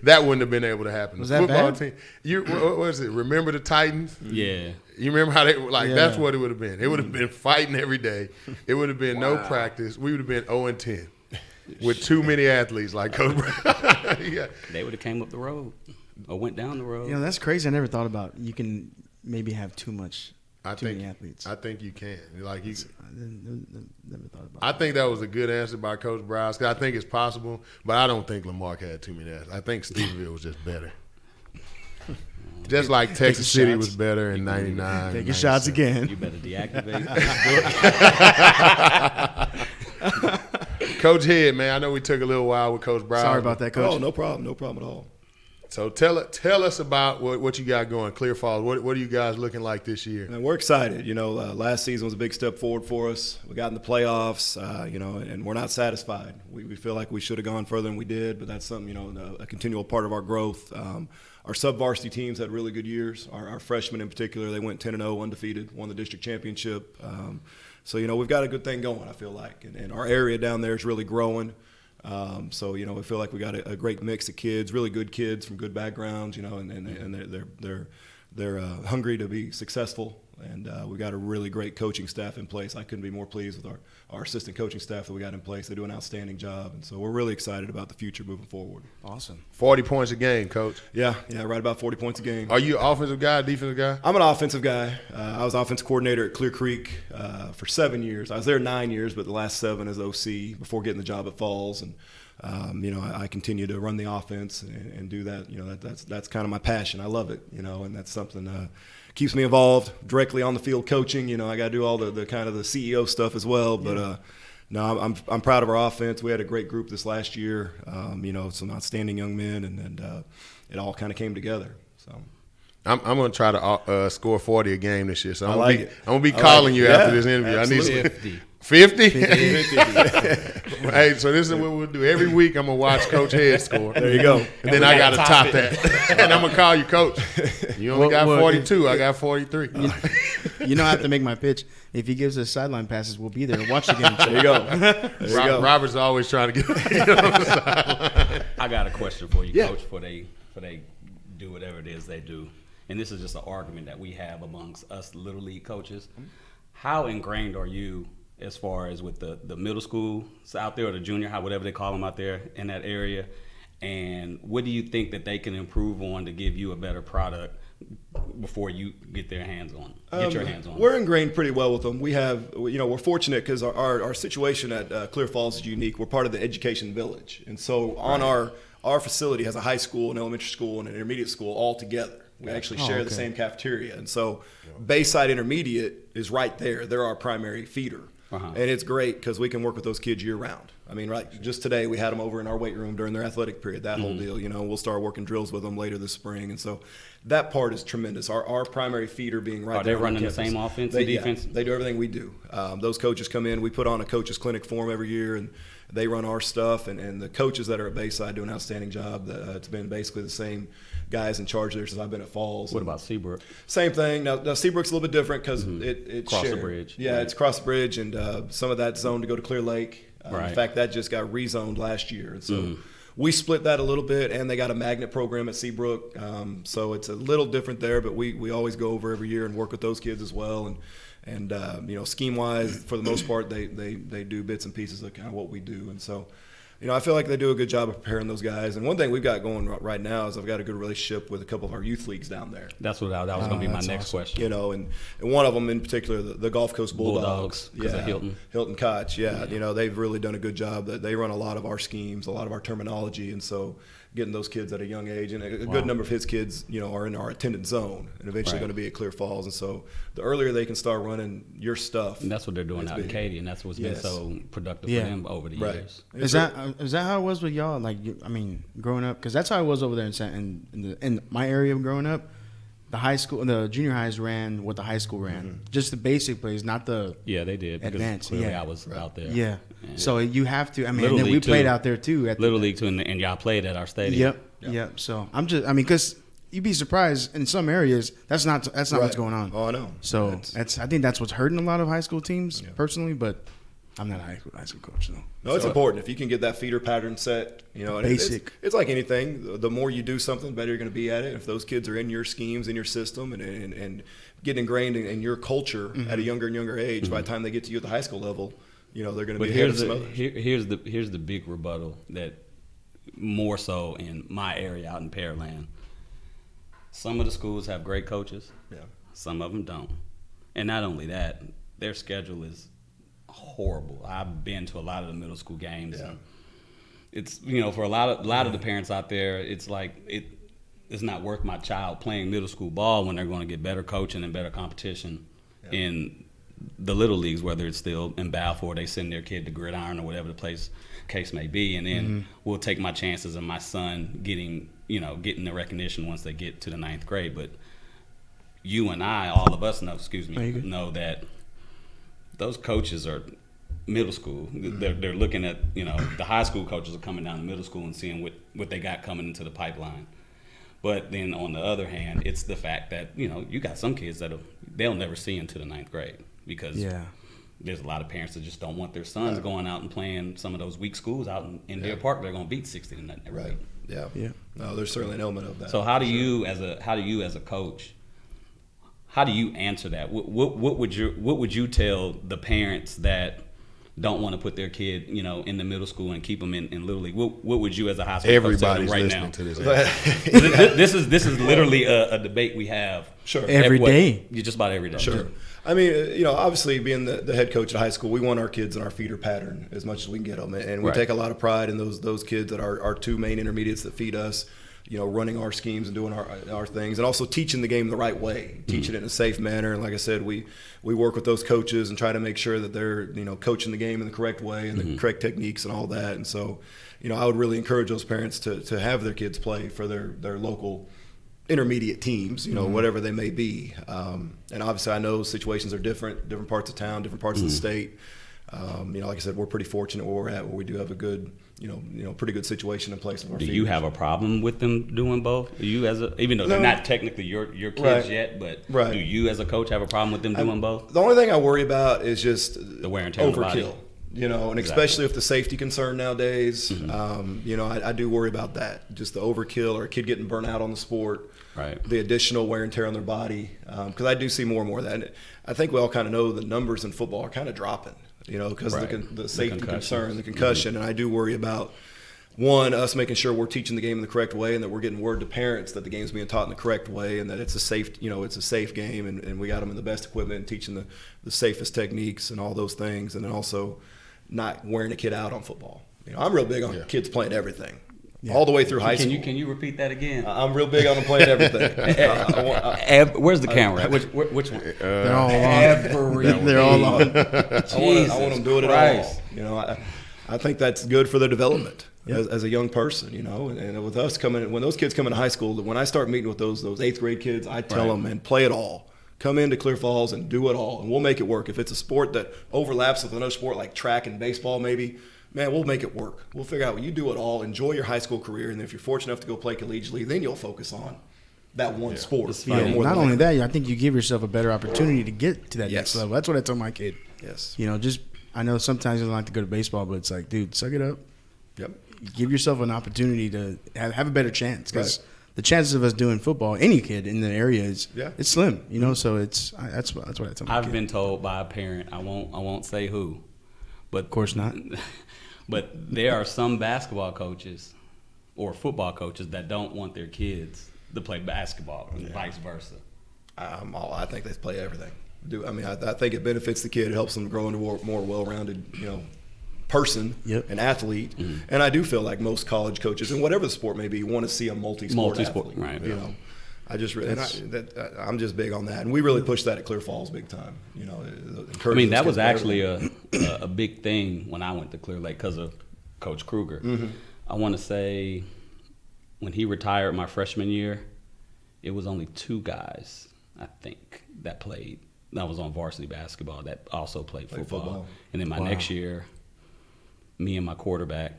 That wouldn't have been able to happen. Was The that football bad? team. What was it? Remember the Titans? Yeah. You remember how they Yeah. That's what it would have been. It would have been fighting every day. It would have been no practice. We would have been 0-10 with too many athletes like Coach Brown. Yeah. They would have came up the road or went down the road. That's crazy. I never thought about you can maybe have too many athletes. I think you can. I never thought about I think that was a good answer by Coach Briles. 'Cause I think it's possible, but I don't think Lamarck had too many athletes. I think Stephenville was just better. Just like Texas City shots. was better in 99. Taking shots 97. again. You better deactivate. Coach Head, man, I know we took a little while with Coach Briles. Sorry about that, Coach. Oh, no problem. No problem at all. So tell us about what you got going, Clear Falls. What are you guys looking like this year? And we're excited. Last season was a big step forward for us. We got in the playoffs, and we're not satisfied. We feel like we should have gone further than we did, but that's something, a continual part of our growth. Our sub-varsity teams had really good years. Our freshmen in particular, they went 10-0, undefeated, won the district championship. So, we've got a good thing going, I feel like. And our area down there is really growing. So we feel like we got a great mix of kids, really good kids from good backgrounds, and they're hungry to be successful. And we got a really great coaching staff in place. I couldn't be more pleased with our assistant coaching staff that we got in place. They do an outstanding job, and so we're really excited about the future moving forward. Awesome. 40 points a game, Coach. Yeah, right about 40 points a game. Are you an offensive guy, defensive guy? I'm an offensive guy. I was offensive coordinator at Clear Creek for 7 years. I was there 9 years, but the last 7 as OC before getting the job at Falls. And I continue to run the offense and do that. That's kind of my passion. I love it. And that's something keeps me involved directly on the field coaching. I got to do all the kind of the CEO stuff as well. But no, I'm proud of our offense. We had a great group this last year. Some outstanding young men, and it all kind of came together. So. I'm going to try to score 40 a game this year. So I'm like going to be calling you after this interview. Absolutely. I need 50. 50? Hey, so this is what we'll do. Every week I'm going to watch Coach Head score. There you go. And then I got to top that. And I'm going to call you, Coach. You only got 42. I got 43. I have to make my pitch. If he gives us sideline passes, we'll be there to watch the game. There you go. There you go. Robert's always trying to get on the sideline. I got a question for you, Yeah. Coach, for they do whatever it is they do. And this is just an argument that we have amongst us Little League coaches. How ingrained are you as far as with the middle schools out there or the junior high, whatever they call them out there in that area? And what do you think that they can improve on to give you a better product before you get your hands on it? We're ingrained pretty well with them. We have, we're fortunate because our situation at Clear Falls is unique. We're part of the education village. And so on our facility has a high school, an elementary school, and an intermediate school all together. We actually share the same cafeteria. And so Bayside Intermediate is right there. They're our primary feeder. And it's great because we can work with those kids year round. I mean, just today we had them over in our weight room during their athletic period, that whole deal. We'll start working drills with them later this spring. And so that part is tremendous. Our primary feeder being right there. Are they running the same offense and defense? Yeah, they do everything we do. Those coaches come in. We put on a coaches clinic for them every year, and they run our stuff. And the coaches that are at Bayside do an outstanding job. It's been basically the same guys in charge there since I've been at Falls. What about Seabrook? Same thing. Now Seabrook's a little bit different because it's Cross shared. the bridge. Yeah, it's cross the bridge, and some of that zone to go to Clear Lake. Right. In fact, that just got rezoned last year. And so we split that a little bit, and they got a magnet program at Seabrook. So it's a little different there, but we always go over every year and work with those kids as well. And scheme-wise, for the most part, they do bits and pieces of kind of what we do. And so, I feel like they do a good job of preparing those guys. And one thing we've got going right now is I've got a good relationship with a couple of our youth leagues down there. That was going to be my next question. And one of them in particular, the Gulf Coast Bulldogs. Because of Hilton Koch. Yeah, they've really done a good job. They run a lot of our schemes, a lot of our terminology, and so getting those kids at a young age, and a good number of his kids, are in our attendance zone and eventually going to be at Clear Falls. And so the earlier they can start running your stuff. And that's what they're doing out in Katy, and that's what's been so productive for them over the years. Is that how it was with y'all? Growing up, because that's how it was over there in my area growing up. The high school, the junior highs ran what the high school ran, just the basic plays, not the they did advanced. Clearly I was out there. Yeah. So you have to. And Little then we League played too. out there too. At Little League too, and y'all played at our stadium. Yep. So because you'd be surprised in some areas that's not what's going on. Oh, I know. So I think that's what's hurting a lot of high school teams personally, but I'm not a high school coach though. No, it's important if you can get that feeder pattern set. And basic. It's like anything. The more you do something, the better you're going to be at it. If those kids are in your schemes, in your system, and getting ingrained in your culture at a younger and younger age, by the time they get to you at the high school level, they're going to be ahead of some others. Here's the big rebuttal that more so in my area out in Pearland. Some of the schools have great coaches. Yeah. Some of them don't. And not only that, their schedule is horrible. I've been to a lot of the middle school games. Yeah. And it's for a lot of the parents out there, it's like it's not worth my child playing middle school ball when they're going to get better coaching and better competition in the little leagues, whether it's still in Balfour, or they send their kid to Gridiron or whatever the case may be, and then we'll take my chances of my son getting the recognition once they get to the 9th grade. But you and I, all of us know that those coaches are middle school. They're looking at, the high school coaches are coming down to middle school and seeing what they got coming into the pipeline. But then on the other hand, it's the fact that, you got some kids they'll never see into the 9th grade because there's a lot of parents that just don't want their sons going out and playing some of those weak schools out in Deer Park. They're going to beat 60 to nothing every week. Yeah. No, there's certainly an element of that. So how do you as a coach, how do you answer that? What would you tell the parents that don't want to put their kid, in the middle school and keep them in Little League? What would you as a high school coach tell them Everybody's right listening now? to this. This is literally a debate we have. Sure. Every day. Just about every day. Sure. I mean, obviously being the head coach at high school, we want our kids in our feeder pattern as much as we can get them. And we take a lot of pride in those kids that are our two main intermediates that feed us, running our schemes and doing our things, and also teaching the game the right way, teaching it in a safe manner. And like I said, we work with those coaches and try to make sure that they're, coaching the game in the correct way and the correct techniques and all that. And so, I would really encourage those parents to have their kids play for their local intermediate teams, whatever they may be. And obviously I know situations are different parts of town, different parts of the state. Like I said, we're pretty fortunate where we're at, where we do have a good, pretty good situation in place. Do you have a problem with them doing both? You even though they're not technically your kids yet, but do you as a coach have a problem with them doing both? The only thing I worry about is just the wear and tear on the body. And especially with the safety concern nowadays, I do worry about that. Just the overkill or a kid getting burnt out on the sport, the additional wear and tear on their body. Because I do see more and more of that. And I think we all kind of know the numbers in football are kind of dropping, because of the safety concern, the concussion. And I do worry about, one, us making sure we're teaching the game in the correct way and that we're getting word to parents that the game's being taught in the correct way and that it's a safe, it's a safe game and we got them in the best equipment and teaching the safest techniques and all those things. And then also not wearing a kid out on football. I'm real big on kids playing everything. All the way through high school. Can you repeat that again? I'm real big on them playing everything. Where's the camera at? Which one? They're all on. They're all on. I want them doing it all. I think that's good for their development as a young person, And with us when those kids come into high school, when I start meeting with those 8th grade kids, I tell them, man, play it all. Come into Clear Falls and do it all, and we'll make it work. If it's a sport that overlaps with another sport like track and baseball maybe, man, we'll make it work. We'll figure out, you do it all, enjoy your high school career, and if you're fortunate enough to go play collegiately, then you'll focus on that one sport. Not only that, I think you give yourself a better opportunity to get to that next level. That's what I tell my kid. Yes. I know sometimes you don't like to go to baseball, but it's like, dude, suck it up. Yep. Give yourself an opportunity to have a better chance because the chances of us doing football, any kid in the area it's slim, So that's what I tell my kid. I've been told by a parent, I won't say who, but of course not. But there are some basketball coaches or football coaches that don't want their kids to play basketball and vice versa. I think they play everything. I think it benefits the kid. It helps them grow into a more well-rounded, person, an athlete. And I do feel like most college coaches, and whatever the sport may be, want to see a multi-sport athlete. Right. I just really, I'm just big on that, and we really push that at Clear Falls big time. That was actually a big thing when I went to Clear Lake because of Coach Kruger. I want to say when he retired my freshman year, it was only 2 guys I think that was on varsity basketball that also played football. And then my next year, me and my quarterback,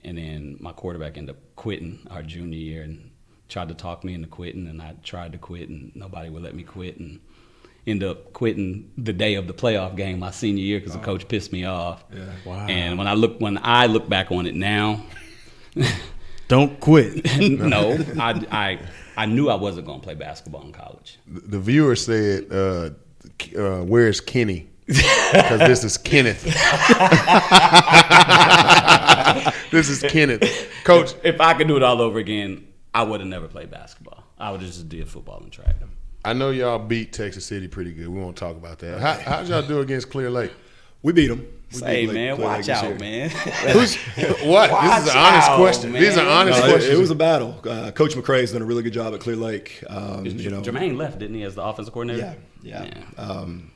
and then my quarterback ended up quitting our junior year and tried to talk me into quitting, and I tried to quit, and nobody would let me quit, and ended up quitting the day of the playoff game my senior year because the coach pissed me off. Yeah. Wow. And when I look back on it now, don't quit. No, I knew I wasn't going to play basketball in college. The viewer said, "Where's Kenny?" Because this is Kenneth. This is Kenneth. Coach, if I could do it all over again, I would have never played basketball. I would have just did football and track. I know y'all beat Texas City pretty good. We won't talk about that. How'd y'all do against Clear Lake? We beat them. Hey, man, watch out, man. What? This is an honest question. These are honest questions. It was a battle. Coach McCrae's done a really good job at Clear Lake. Jermaine left, didn't he, as the offensive coordinator? Yeah.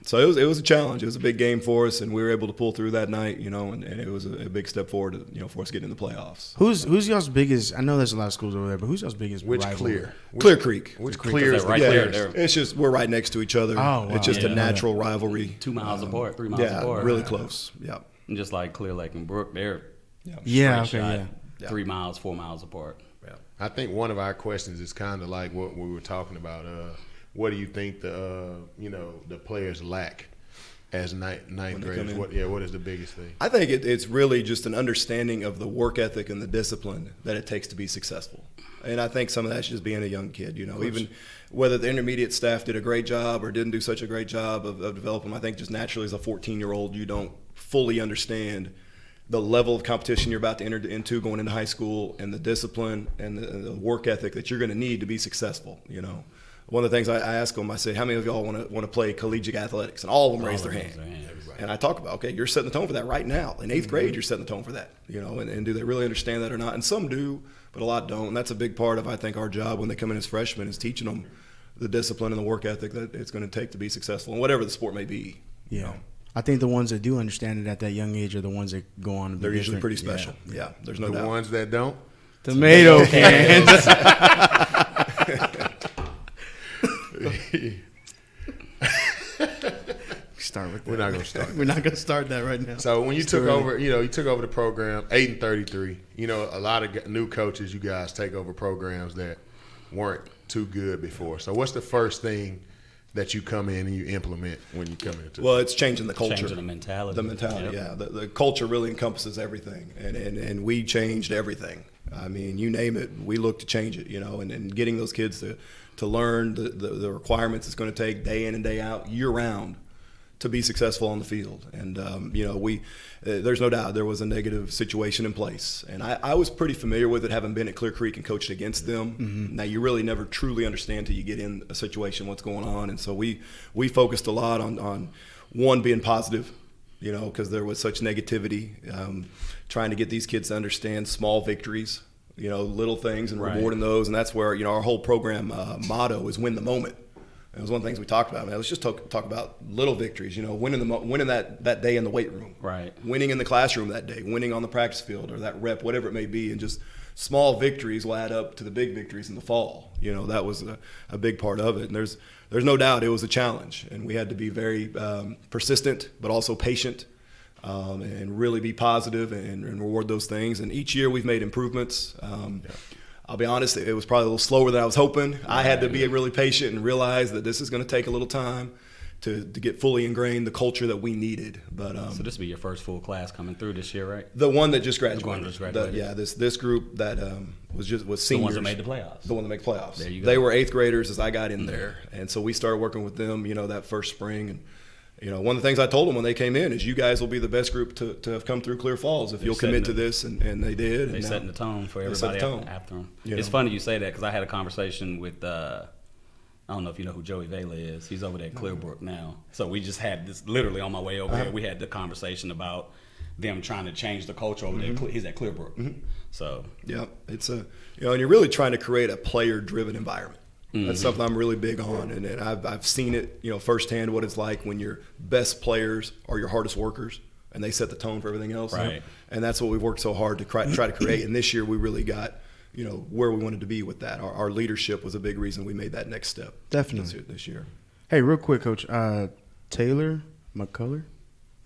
So it was a challenge. It was a big game for us, and we were able to pull through that night, and it was a big step forward, for us getting in the playoffs. Who's y'all's biggest? I know there's a lot of schools over there, but who's y'all's biggest rival? Clear Creek. Which Clear is right there? It's just we're right next to each other. Oh, wow. It's just a natural rivalry. 2 miles apart, 3 miles apart. Yeah, really close. Yeah. And just like Clear Lake and Brook, they're 3 miles, 4 miles apart. Yeah. I think one of our questions is kind of like what we were talking about. What do you think the players lack? as ninth When they come graders? in. What is the biggest thing? I think it's really just an understanding of the work ethic and the discipline that it takes to be successful. And I think some of that's just being a young kid, even whether the intermediate staff did a great job or didn't do such a great job of developing them. I think just naturally as a 14-year-old, you don't fully understand the level of competition you're about to enter into going into high school and the discipline and the work ethic that you're going to need to be successful. One of the things I ask them, I say, how many of y'all want to play collegiate athletics? And all of them raise their hand. And I talk about, okay, you're setting the tone for that right now. In 8th grade, you're setting the tone for that, and do they really understand that or not? And some do, but a lot don't. And that's a big part of, I think, our job when they come in as freshmen is teaching them the discipline and the work ethic that it's going to take to be successful in whatever the sport may be. Yeah. I think the ones that do understand it at that young age are the ones that go on to be They're usually different. pretty special. Yeah, there's no doubt. The ones that don't? Tomato cans. Start with that. We're not going to start. We're not going to start that right now. So when you took over, you took over the program, 8-33. A lot of new coaches, you guys take over programs that weren't too good before. So what's the first thing that you come in and you implement when you come into? Well, it's changing the culture, Changing the mentality. The mentality, yeah. The culture really encompasses everything, and we changed everything. I mean, you name it, we look to change it, and getting those kids to learn the requirements it's going to take day in and day out, year round, to be successful on the field. And there's no doubt there was a negative situation in place, and I was pretty familiar with it, having been at Clear Creek and coached against them. Mm-hmm. Now you really never truly understand till you get in a situation what's going on, and so we focused a lot on one, being positive, because there was such negativity, trying to get these kids to understand small victories, little things, and rewarding those. And that's where our whole program motto is win the moment. It was one of the things we talked about. Let's just talk about little victories. Winning that day in the weight room, right? Winning in the classroom that day, winning on the practice field or that rep, whatever it may be, and just small victories will add up to the big victories in the fall. That was a big part of it. And there's no doubt it was a challenge, and we had to be very persistent, but also patient, and really be positive and reward those things. And each year we've made improvements. I'll be honest, it was probably a little slower than I was hoping. I had to be really patient and realize that this is going to take a little time to get fully ingrained the culture that we needed. But so this will be your first full class coming through this year, right? The one that just graduated. The one that just graduated. This group that was seniors. The ones that made the playoffs. The one that made playoffs. There you go. They were 8th graders as I got in there, and so we started working with them, that first spring. And one of the things I told them when they came in is you guys will be the best group to have come through Clear Falls if you'll commit to this, and they did. They setting the tone for everybody after them. It's funny you say that because I had a conversation with I don't know if you know who Joey Vela is. He's over there at Clearbrook now. So we just had this literally on my way over here. We had the conversation about them trying to change the culture over there. He's at Clearbrook. Mm-hmm. So yeah, it's and you're really trying to create a player-driven environment. That's something I'm really big on, and I've seen it, firsthand what it's like when your best players are your hardest workers, and they set the tone for everything else. Right. And that's what we've worked so hard to try to create. And this year we really got, where we wanted to be with that. Our leadership was a big reason we made that next step. Definitely this year. Hey, real quick, Coach. Taylor McCullough.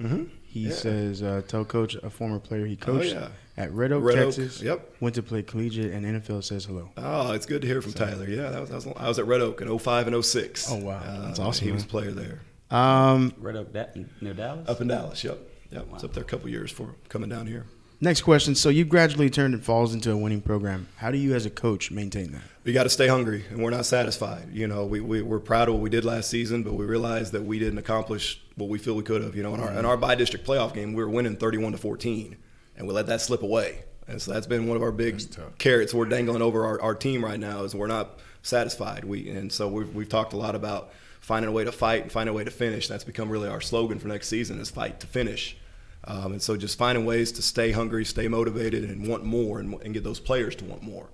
Mm-hmm. He says, tell Coach a former player he coached at Red Oak, Texas. Yep. Went to play collegiate, and NFL says hello. Oh, it's good to hear from Tyler. Yeah, I was at Red Oak in 05 and 06. Oh, wow. That's awesome. He was a player there. Red Oak near Dallas? Up in Dallas, yep. Wow. I was up there a couple years for coming down here. Next question. So you gradually turned and falls into a winning program. How do you as a coach maintain that? We got to stay hungry, and we're not satisfied. We're proud of what we did last season, but we realized that we didn't accomplish what we feel we could have. In our by-district playoff game, we were winning 31-14, and we let that slip away. And so that's been one of our big carrots we're dangling over our team right now is we're not satisfied. So we've talked a lot about finding a way to fight and finding a way to finish. That's become really our slogan for next season is fight to finish. And so just finding ways to stay hungry, stay motivated, and want more and get those players to want more.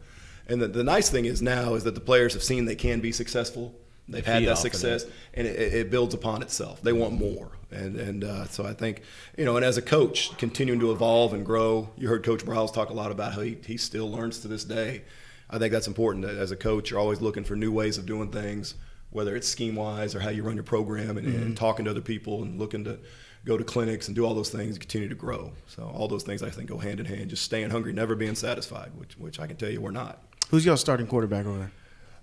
And the nice thing is now is that the players have seen they can be successful. They've had that success, and it builds upon itself. They want more. And so I think, and as a coach, continuing to evolve and grow. You heard Coach Briles talk a lot about how he still learns to this day. I think that's important. As a coach, you're always looking for new ways of doing things, whether it's scheme-wise or how you run your program and talking to other people and looking to go to clinics and do all those things and continue to grow. So all those things I think go hand in hand, just staying hungry, never being satisfied, which I can tell you we're not. Who's y'all starting quarterback over there?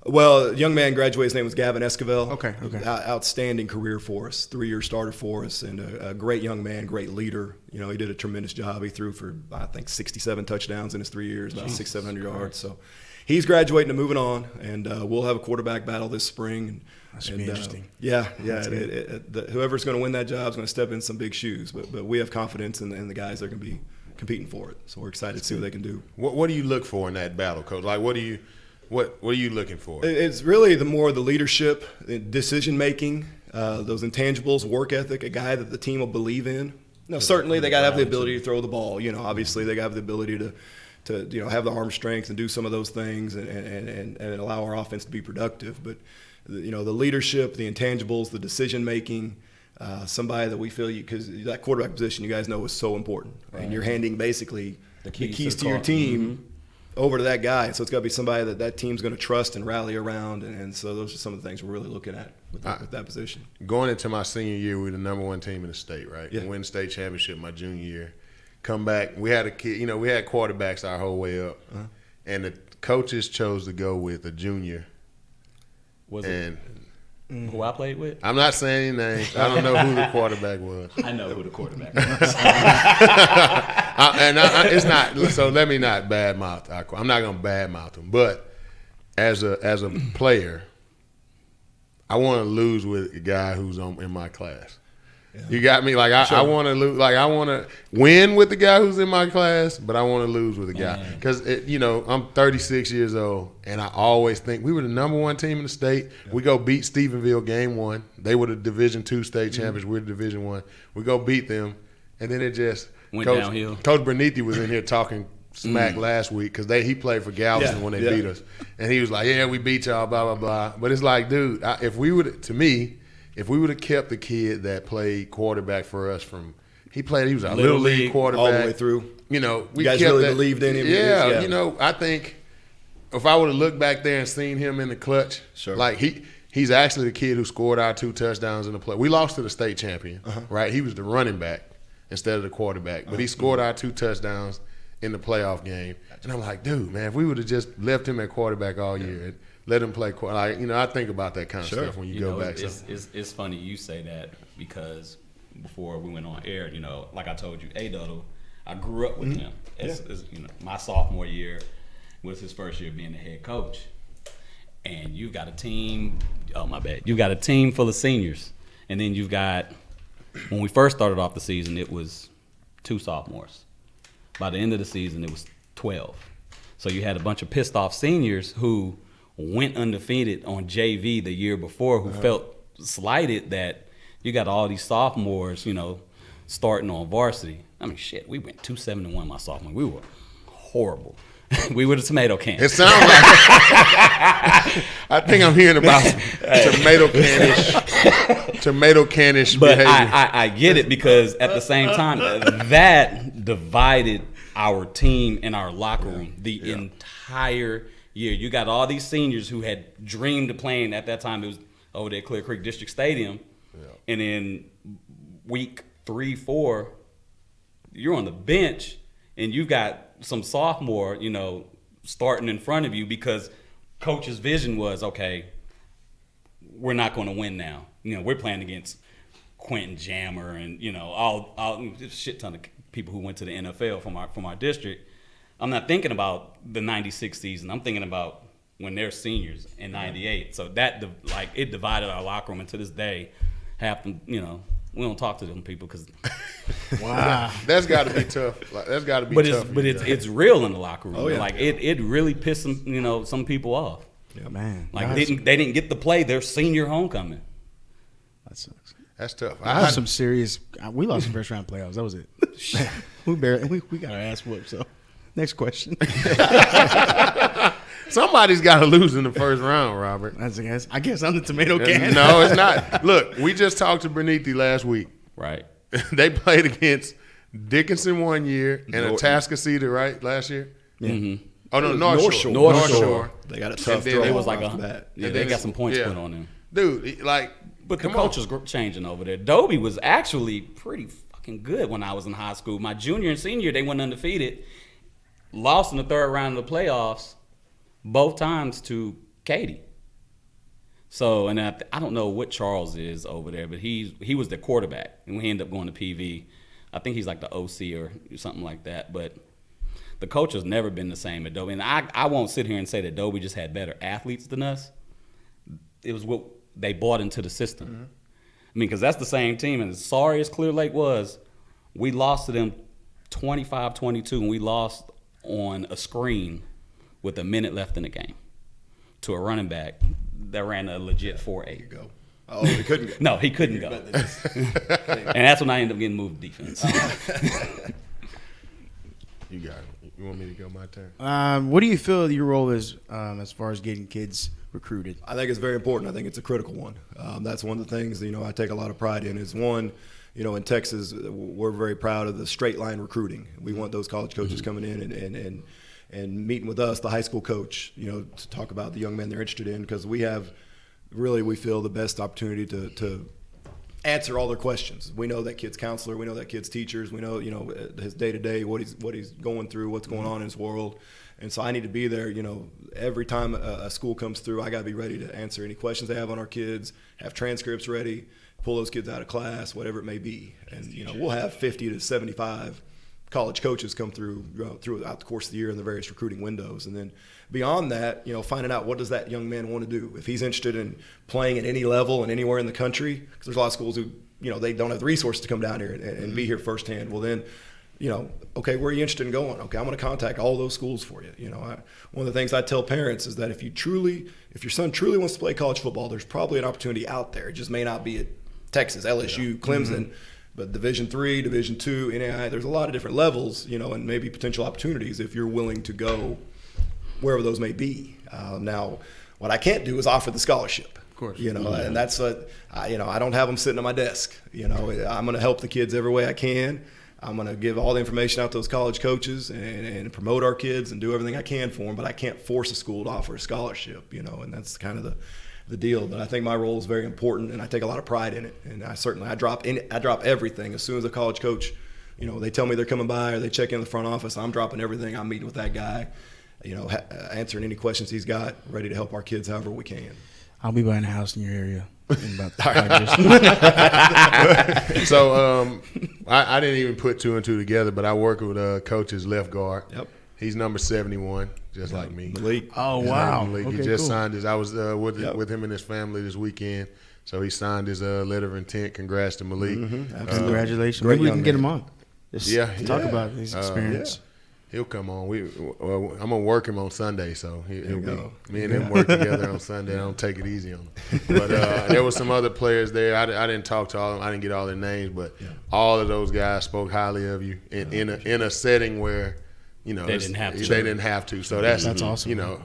Well, a young man graduated. His name was Gavin Esquivel. Okay. Outstanding career for us. 3-year starter for us, and a great young man, great leader. He did a tremendous job. He threw for, I think, 67 touchdowns in his 3 years, about 600-700 yards. So he's graduating and moving on, and we'll have a quarterback battle this spring. That should be interesting. Whoever's going to win that job is going to step in some big shoes. But we have confidence in the guys that are going to be competing for it. So we're excited to see what they can do. What do you look for in that battle, Coach? Like, what are you looking for? It's really the leadership, decision making, those intangibles, work ethic, a guy that the team will believe in. Certainly they got to have the ability to throw the ball. Obviously they got to have the ability to have the arm strength and do some of those things and allow our offense to be productive. But the leadership, the intangibles, the decision making. Somebody that we feel because that quarterback position, you guys know, is so important, right? And you're handing basically the keys to your team over to that guy. So it's got to be somebody that team's going to trust and rally around. And so those are some of the things we're really looking at with that position. Going into my senior year, we were the number 1 team in the state, right? Yeah. Win the state championship my junior year. Come back, we had a kid. We had quarterbacks our whole way up, and the coaches chose to go with a junior. Was it who I played with? I'm not saying any names. I don't know who the quarterback was. I know who the quarterback was. It's not. So let me not badmouth. I'm not going to badmouth him. But as a player, I want to lose with a guy who's in my class. Yeah. You got me? Like I want to lose. Like I want to win with the guy who's in my class, but I want to lose with the guy because I'm 36 years old, and I always think we were the number 1 team in the state. Yeah. We go beat Stephenville game 1. They were the Division II state champions. We're the Division I. We go beat them, and then it just went downhill. Coach Bernithi was in here talking smack last week because he played for Galveston when they beat us, and he was like, "Yeah, we beat y'all, blah blah blah." But it's like, dude, if we would have kept the kid that played quarterback for us he was a little league quarterback all the way through. We you guys really believed in him. Yeah, I think if I would have looked back there and seen him in the clutch, like he's actually the kid who scored our 2 touchdowns in the play. We lost to the state champion, right? He was the running back instead of the quarterback, but he scored our 2 touchdowns in the playoff game. And I'm like, dude, man, if we would have just left him at quarterback all year and let him play quarterback, I think about that kind of stuff when you go back. It's funny you say that because before we went on air, like I told you, Adept, I grew up with him. My sophomore year was his first year being the head coach. And you've got a team, you've got a team full of seniors. And then you've got, when we first started off the season, it was 2 sophomores. By the end of the season, it was 12. So you had a bunch of pissed off seniors who went undefeated on JV the year before who felt slighted that you got all these sophomores, starting on varsity. I mean, shit, we went 2-7-1 my sophomore. We were horrible. We were the tomato can. It sounds like I think I'm hearing about tomato canish but behavior. I get it because at the same time, that divided our team and our locker room the entire year. You got all these seniors who had dreamed of playing at that time. It was over there at Clear Creek District Stadium. Yeah. And in week 3-4, you're on the bench and you've got some sophomore, starting in front of you because coach's vision was, okay, we're not going to win now. We're playing against Quentin Jammer and, all shit ton of people who went to the NFL from our district. I'm not thinking about the 96 season. I'm thinking about when they're seniors in 98. So that, it divided our locker room. And to this day, half them, we don't talk to them people because. Wow. That's got to be tough. That's got to be tough. But it's real in the locker room. Oh, yeah. It really pissed some people off. Yeah, man. They didn't get to play their senior homecoming. That sucks. That's tough. I have some serious. We lost the first round playoffs. That was it. we got our ass whooped. So, next question. Somebody's got to lose in the first round, Robert. I guess I'm the tomato can. No, it's not. Look, we just talked to Bernithi last week. Right. They played against Dickinson one year and Atascocita, right, last year? Yeah. Mm-hmm. Oh, no, North Shore. North Shore. They got a tough then throw. It was like they got some points put on them. Dude, But the culture's changing over there. Dobie was actually pretty fucking good when I was in high school. My junior and senior year, they went undefeated. Lost in the third round of the playoffs both times to Katy. So, and I don't know what Charles is over there, but he was the quarterback, and we ended up going to PV. I think he's like the OC or something like that. But the coach has never been the same at Dobie. And I won't sit here and say that Dobie just had better athletes than us. It was what they bought into the system. Mm-hmm. I mean, because that's the same team. And as sorry as Clear Lake was, we lost to them 25-22, and we lost on a screen with a minute left in the game to a running back that ran a legit 4.8. Go. Oh, he couldn't go. No, he couldn't go. And that's when I ended up getting moved to defense. You got it. You want me to go my turn? What do you feel your role is as far as getting kids recruited? I think it's very important. I think it's a critical one. That's one of the things, I take a lot of pride in is one, in Texas, we're very proud of the straight line recruiting. We want those college coaches coming in and meeting with us, the high school coach, to talk about the young men they're interested in, because we feel the best opportunity to answer all their questions. We know that kid's counselor, we know that kid's teachers, we know, his day-to-day, what he's going through, what's going on in his world. And so I need to be there, every time a school comes through, I got to be ready to answer any questions they have on our kids, have transcripts ready, pull those kids out of class, whatever it may be. And, we'll have 50 to 75 college coaches come through throughout the course of the year in the various recruiting windows. And then beyond that, finding out what does that young man want to do. If he's interested in playing at any level and anywhere in the country, because there's a lot of schools who, they don't have the resources to come down here and be here firsthand. Well, then, okay, where are you interested in going? Okay, I'm going to contact all those schools for you. One of the things I tell parents is that if your son truly wants to play college football, there's probably an opportunity out there. It just may not be at Texas, LSU, Clemson, but Division III, Division II, NAI, there's a lot of different levels, and maybe potential opportunities if you're willing to go wherever those may be. Now, what I can't do is offer the scholarship. Of course. And that's what, I don't have them sitting at my desk. I'm going to help the kids every way I can. I'm going to give all the information out to those college coaches and promote our kids and do everything I can for them, but I can't force a school to offer a scholarship, and that's kind of the deal. But I think my role is very important, and I take a lot of pride in it. And I drop everything as soon as a college coach, they tell me they're coming by or they check in the front office. I'm dropping everything. I'm meeting with that guy, answering any questions he's got, ready to help our kids however we can. I'll be buying a house in your area in about 5 years. So I didn't even put two and two together, but I work with coach's left guard. Yep. He's number 71, just like me. Malik. Oh, wow. Malik. Okay, he just cool. signed his. I was with him and his family this weekend, so he signed his letter of intent. Congrats to Malik. Congratulations. Great Maybe we young can get man. him on. Just talk about his experience. He'll come on. I'm gonna work him on Sunday, so he'll be. go. Me and him work together on Sunday. I don't take it easy on him. But there was some other players there. I didn't talk to all of them. I didn't get all their names, but all of those guys spoke highly of you in a setting where they didn't have to. They didn't have to. So that's awesome.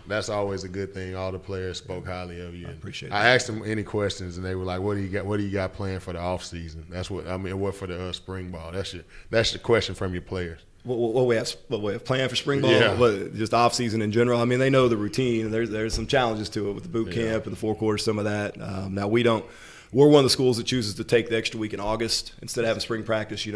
That's always a good thing. All the players spoke highly of you. I appreciate I asked them any questions, and they were like, "What do you got planned for the off season?" That's what I mean. What for the spring ball? That's the question from your players. What we have planned for spring ball, Yeah. but just off season in general. I mean, they know the routine, and there's some challenges to it with the boot camp and the 4 quarters, some of that. Now we're one of the schools that chooses to take the extra week in August instead of having spring practice. If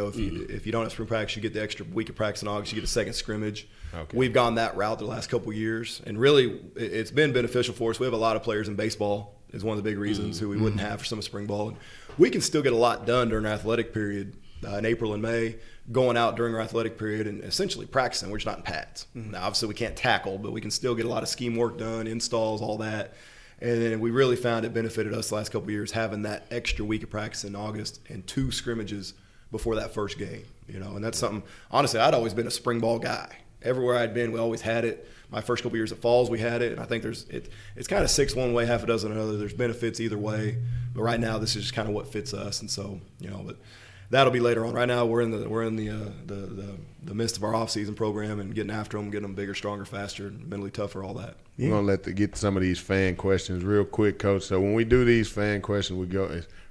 you don't have spring practice, you get the extra week of practice in August. You get a second scrimmage. Okay. We've gone that route the last couple of years, and really it's been beneficial for us. We have a lot of players in baseball. Is one of the big reasons who we wouldn't have for some of spring ball. And we can still get a lot done during our athletic period in April and May, going out during our athletic period and essentially practicing. We're just not in pads. Now, obviously, we can't tackle, but we can still get a lot of scheme work done, installs, all that. And then we really found it benefited us the last couple of years having that extra week of practice in August and 2 scrimmages before that first game. And that's something, honestly, I'd always been a spring ball guy. Everywhere I'd been, we always had it. My first couple of years at Falls, we had it. And I think it's kind of 6 one way, half a dozen another. There's benefits either way. But right now, this is just kind of what fits us. And so, but that'll be later on. Right now, we're in the midst of our off-season program and getting after them, getting them bigger, stronger, faster, mentally tougher, all that. We're gonna get some of these fan questions real quick, Coach. So when we do these fan questions,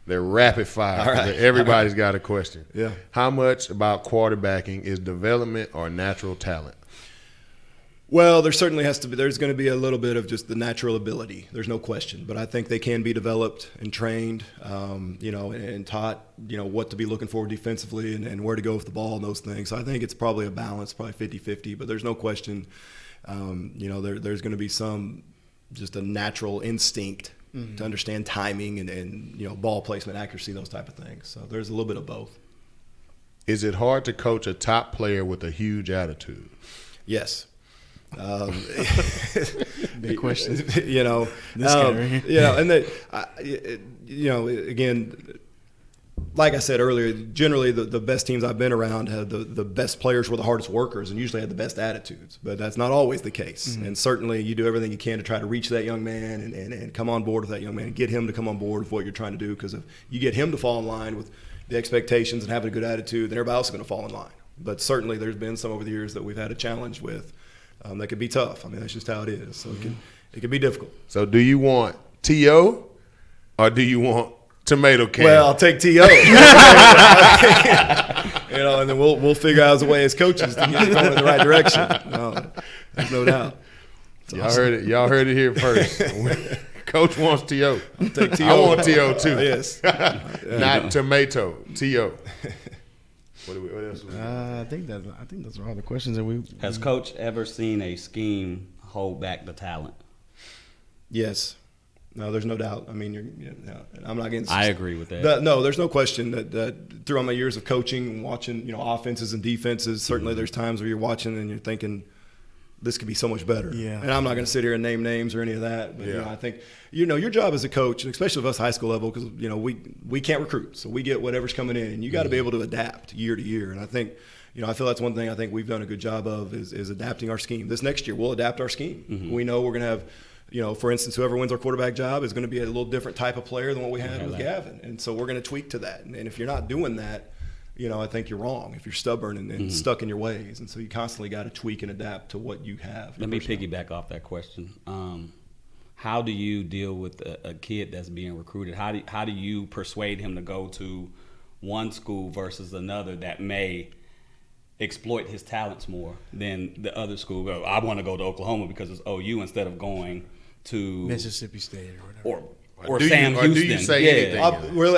they're rapid fire. All right. Everybody's got a question. Yeah. How much about quarterbacking is development or natural talent? Well, there certainly has to be. There's going to be a little bit of just the natural ability. There's no question, but I think they can be developed and trained, and taught, what to be looking for defensively and where to go with the ball and those things. So I think it's probably a balance, probably 50-50. But there's no question, there's going to be some just a natural instinct to understand timing and ball placement, accuracy, those type of things. So there's a little bit of both. Is it hard to coach a top player with a huge attitude? Yes. Big question. This guy right here. Again, like I said earlier, generally the best teams I've been around had the best players were the hardest workers and usually had the best attitudes. But that's not always the case. And certainly you do everything you can to try to reach that young man and come on board with that young man and get him to come on board with what you're trying to do. Because if you get him to fall in line with the expectations and having a good attitude, then everybody else is going to fall in line. But certainly there's been some over the years that we've had a challenge with that could be tough. I mean, that's just how it is. So it can be difficult. So do you want T.O. or do you want tomato can? Well, I'll take T.O. And then we'll figure out a way as coaches to get it going in the right direction. No, there's no doubt. Y'all heard it here first. Coach wants T.O. I'll take T.O. I want T.O. too. Yes. Not tomato, T.O. What else? I think those are all the questions that we. Has Coach ever seen a scheme hold back the talent? Yes. No, there's no doubt. I mean, I'm not getting. I agree with that. No, there's no question that throughout my years of coaching and watching, offenses and defenses, certainly there's times where you're watching and you're thinking, this could be so much better. Yeah. And I'm not going to sit here and name names or any of that. But I think your job as a coach, and especially with us high school level, because we can't recruit, so we get whatever's coming in, and you got to be able to adapt year to year. And I think I feel that's one thing I think we've done a good job of is adapting our scheme. This next year we'll adapt our scheme. We know we're going to have. For instance, whoever wins our quarterback job is going to be a little different type of player than what we had with Gavin. And so we're going to tweak to that. And if you're not doing that, I think you're wrong if you're stubborn and stuck in your ways. And so you constantly got to tweak and adapt to what you have. Let me piggyback off that question. How do you deal with a kid that's being recruited? How do you persuade him to go to one school versus another that may exploit his talents more than the other school? I want to go to Oklahoma because it's OU instead of going to Mississippi State or whatever. Or Sam Houston. Do you say anything?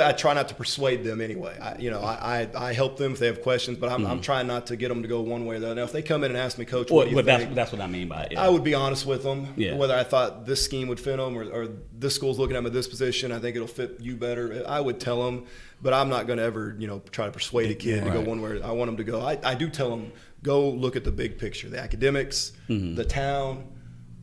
I try not to persuade them anyway. I help them if they have questions, but I'm trying not to get them to go one way or the other. Now, if they come in and ask me, Coach, what do you think? That's what I mean by it. Yeah. I would be honest with them, Yeah. whether I thought this scheme would fit them or this school's looking at them at this position. I think it'll fit you better. I would tell them, but I'm not going to ever try to persuade a kid to go one way. I want them to go. I do tell them, go look at the big picture, the academics, the town.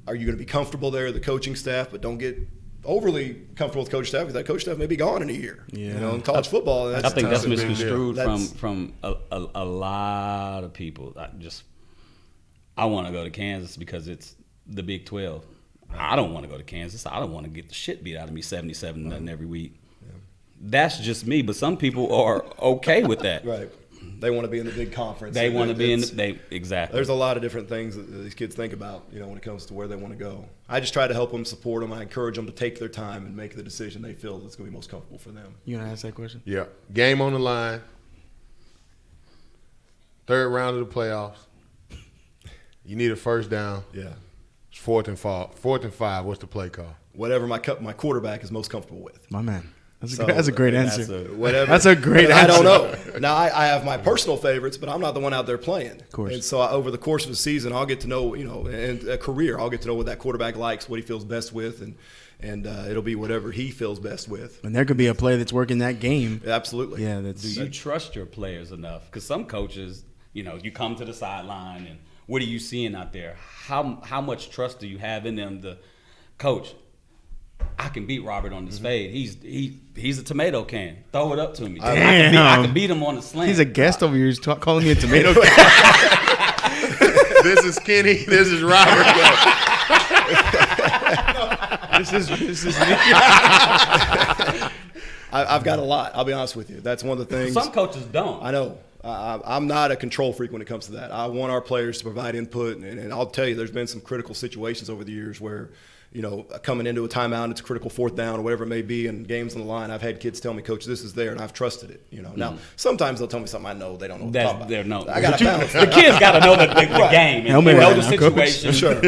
Are you going to be comfortable there, the coaching staff, but don't get overly comfortable with coach staff because that coach staff may be gone in a year. Yeah. In college football, I think that's misconstrued That's- from a lot of people. I want to go to Kansas because it's the Big 12. I don't want to go to Kansas. I don't want to get the shit beat out of me 77-0 every week. Yeah. That's just me, but some people are okay with that. Right. They want to be in the big conference. They want to be in exactly. There's a lot of different things that these kids think about, when it comes to where they want to go. I just try to help them, support them. I encourage them to take their time and make the decision they feel that's going to be most comfortable for them. You gonna ask that question? Yeah. Game on the line. Third round of the playoffs. You need a first down. Yeah. It's 4th and 5. What's the play call? Whatever my quarterback is most comfortable with. My man. That's a great answer. That's a great answer. I don't know. Now, I have my personal favorites, but I'm not the one out there playing. Of course. And so over the course of the season, I'll get to know, and a career, I'll get to know what that quarterback likes, what he feels best with, and it'll be whatever he feels best with. And there could be a play that's working that game. Absolutely. Yeah. Do you trust your players enough? Because some coaches, you come to the sideline and what are you seeing out there? How much trust do you have in them to coach? I can beat Robert on this fade. He's a tomato can. Throw it up to me. Damn. I can beat him on the slant. He's a guest over here. He's calling me a tomato can. This is Kenny. This is Robert. This is me. I've got a lot. I'll be honest with you. That's one of the things. Some coaches don't. I know. I'm not a control freak when it comes to that. I want our players to provide input, and I'll tell you, there's been some critical situations over the years where, coming into a timeout, it's a critical 4th down or whatever it may be, and games on the line. I've had kids tell me, Coach, this is there, and I've trusted it. Now, sometimes they'll tell me something I know they don't know what to talk about. I got to balance the kids got to know the game and know the situation. Sure.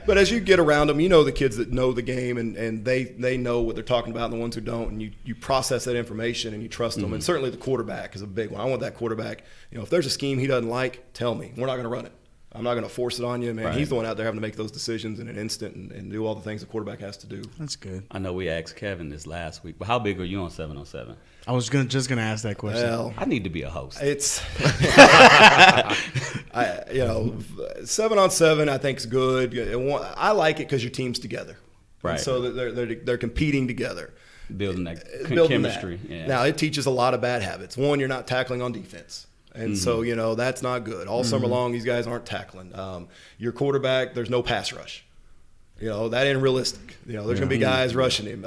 But as you get around them, the kids that know the game and they know what they're talking about and the ones who don't, and you process that information and you trust them. And certainly the quarterback is a big one. I want that quarterback, if there's a scheme he doesn't like, tell me. We're not going to run it. I'm not going to force it on you, man. Right. He's the one out there having to make those decisions in an instant and do all the things a quarterback has to do. That's good. I know we asked Kevin this last week, but how big are you on 7-on-7? I was just gonna ask that question. Well, I need to be a host. it's 7-on-7 I think is good. I like it because your team's together, Right. And so they're competing together, Building that building chemistry. that. Yeah. Now it teaches a lot of bad habits. One, you're not tackling on defense. And so, that's not good. All summer long, these guys aren't tackling. Your quarterback, there's no pass rush. That ain't realistic. There's going to be guys rushing him.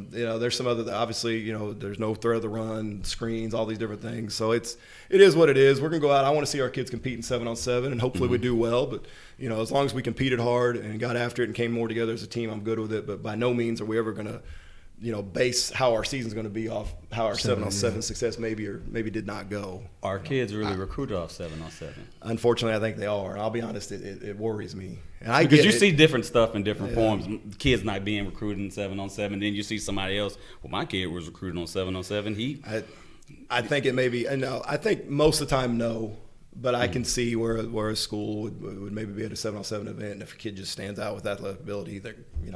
There's some other, obviously, there's no threat of the run, screens, all these different things. So it is what it is. We're going to go out. I want to see our kids compete in 7-on-7, and hopefully we do well. But, as long as we competed hard and got after it and came more together as a team, I'm good with it. But by no means are we ever going to, base how our season's going to be off how our 7-on-7 success maybe did not go. Our kids really recruited off 7-on-7. Unfortunately, I think they are. I'll be honest, it worries me. And Because you see different stuff in different forms. Kids not being recruited in 7-on-7. Then you see somebody else. Well, my kid was recruited on 7-on-7. I think it may be. No, I think most of the time no. But I can see where a school would maybe be at a 7-on-7 event, and if a kid just stands out with athletic ability,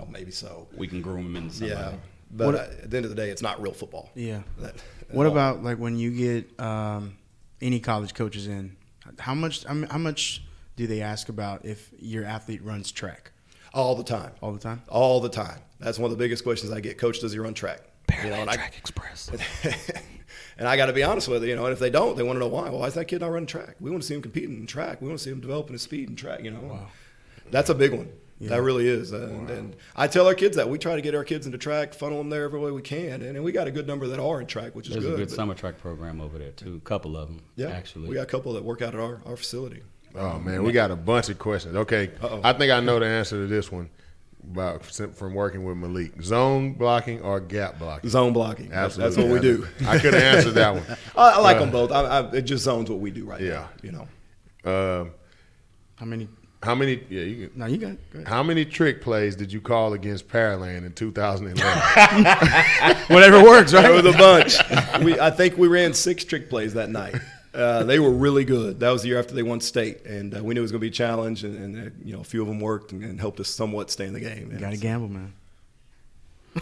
maybe so. We can groom him into somebody. Yeah. But at the end of the day, it's not real football. Yeah. At What all. about like when you get any college coaches in? How much do they ask about if your athlete runs track? All the time. All the time? All the time. That's one of the biggest questions I get. Coach, does he run track? Track Express. And I got to be honest with you, and if they don't, they want to know why. Well, why is that kid not running track? We want to see him competing in track. We want to see him developing his speed in track. Wow. That's a big one. Yeah. That really is. And I tell our kids that. We try to get our kids into track, funnel them there every way we can. And we got a good number that are in track, which is There's good. a good summer track program over there, too. A couple of them, actually. We got a couple that work out at our facility. Oh, man, we got a bunch of questions. Okay, I think I know the answer to this one from working with Malik. Zone blocking or gap blocking? Zone blocking. Absolutely. That's what we do. I could have answered that one. I like them both. It just zones what we do right now. How many? Yeah, you can. No, you got it. Go ahead. How many trick plays did you call against Pearland in 2011? Whatever works, right? It was a bunch. I think we ran 6 trick plays that night. They were really good. That was the year after they won state, and we knew it was going to be a challenge, and a few of them worked and helped us somewhat stay in the game. You got to gamble, man.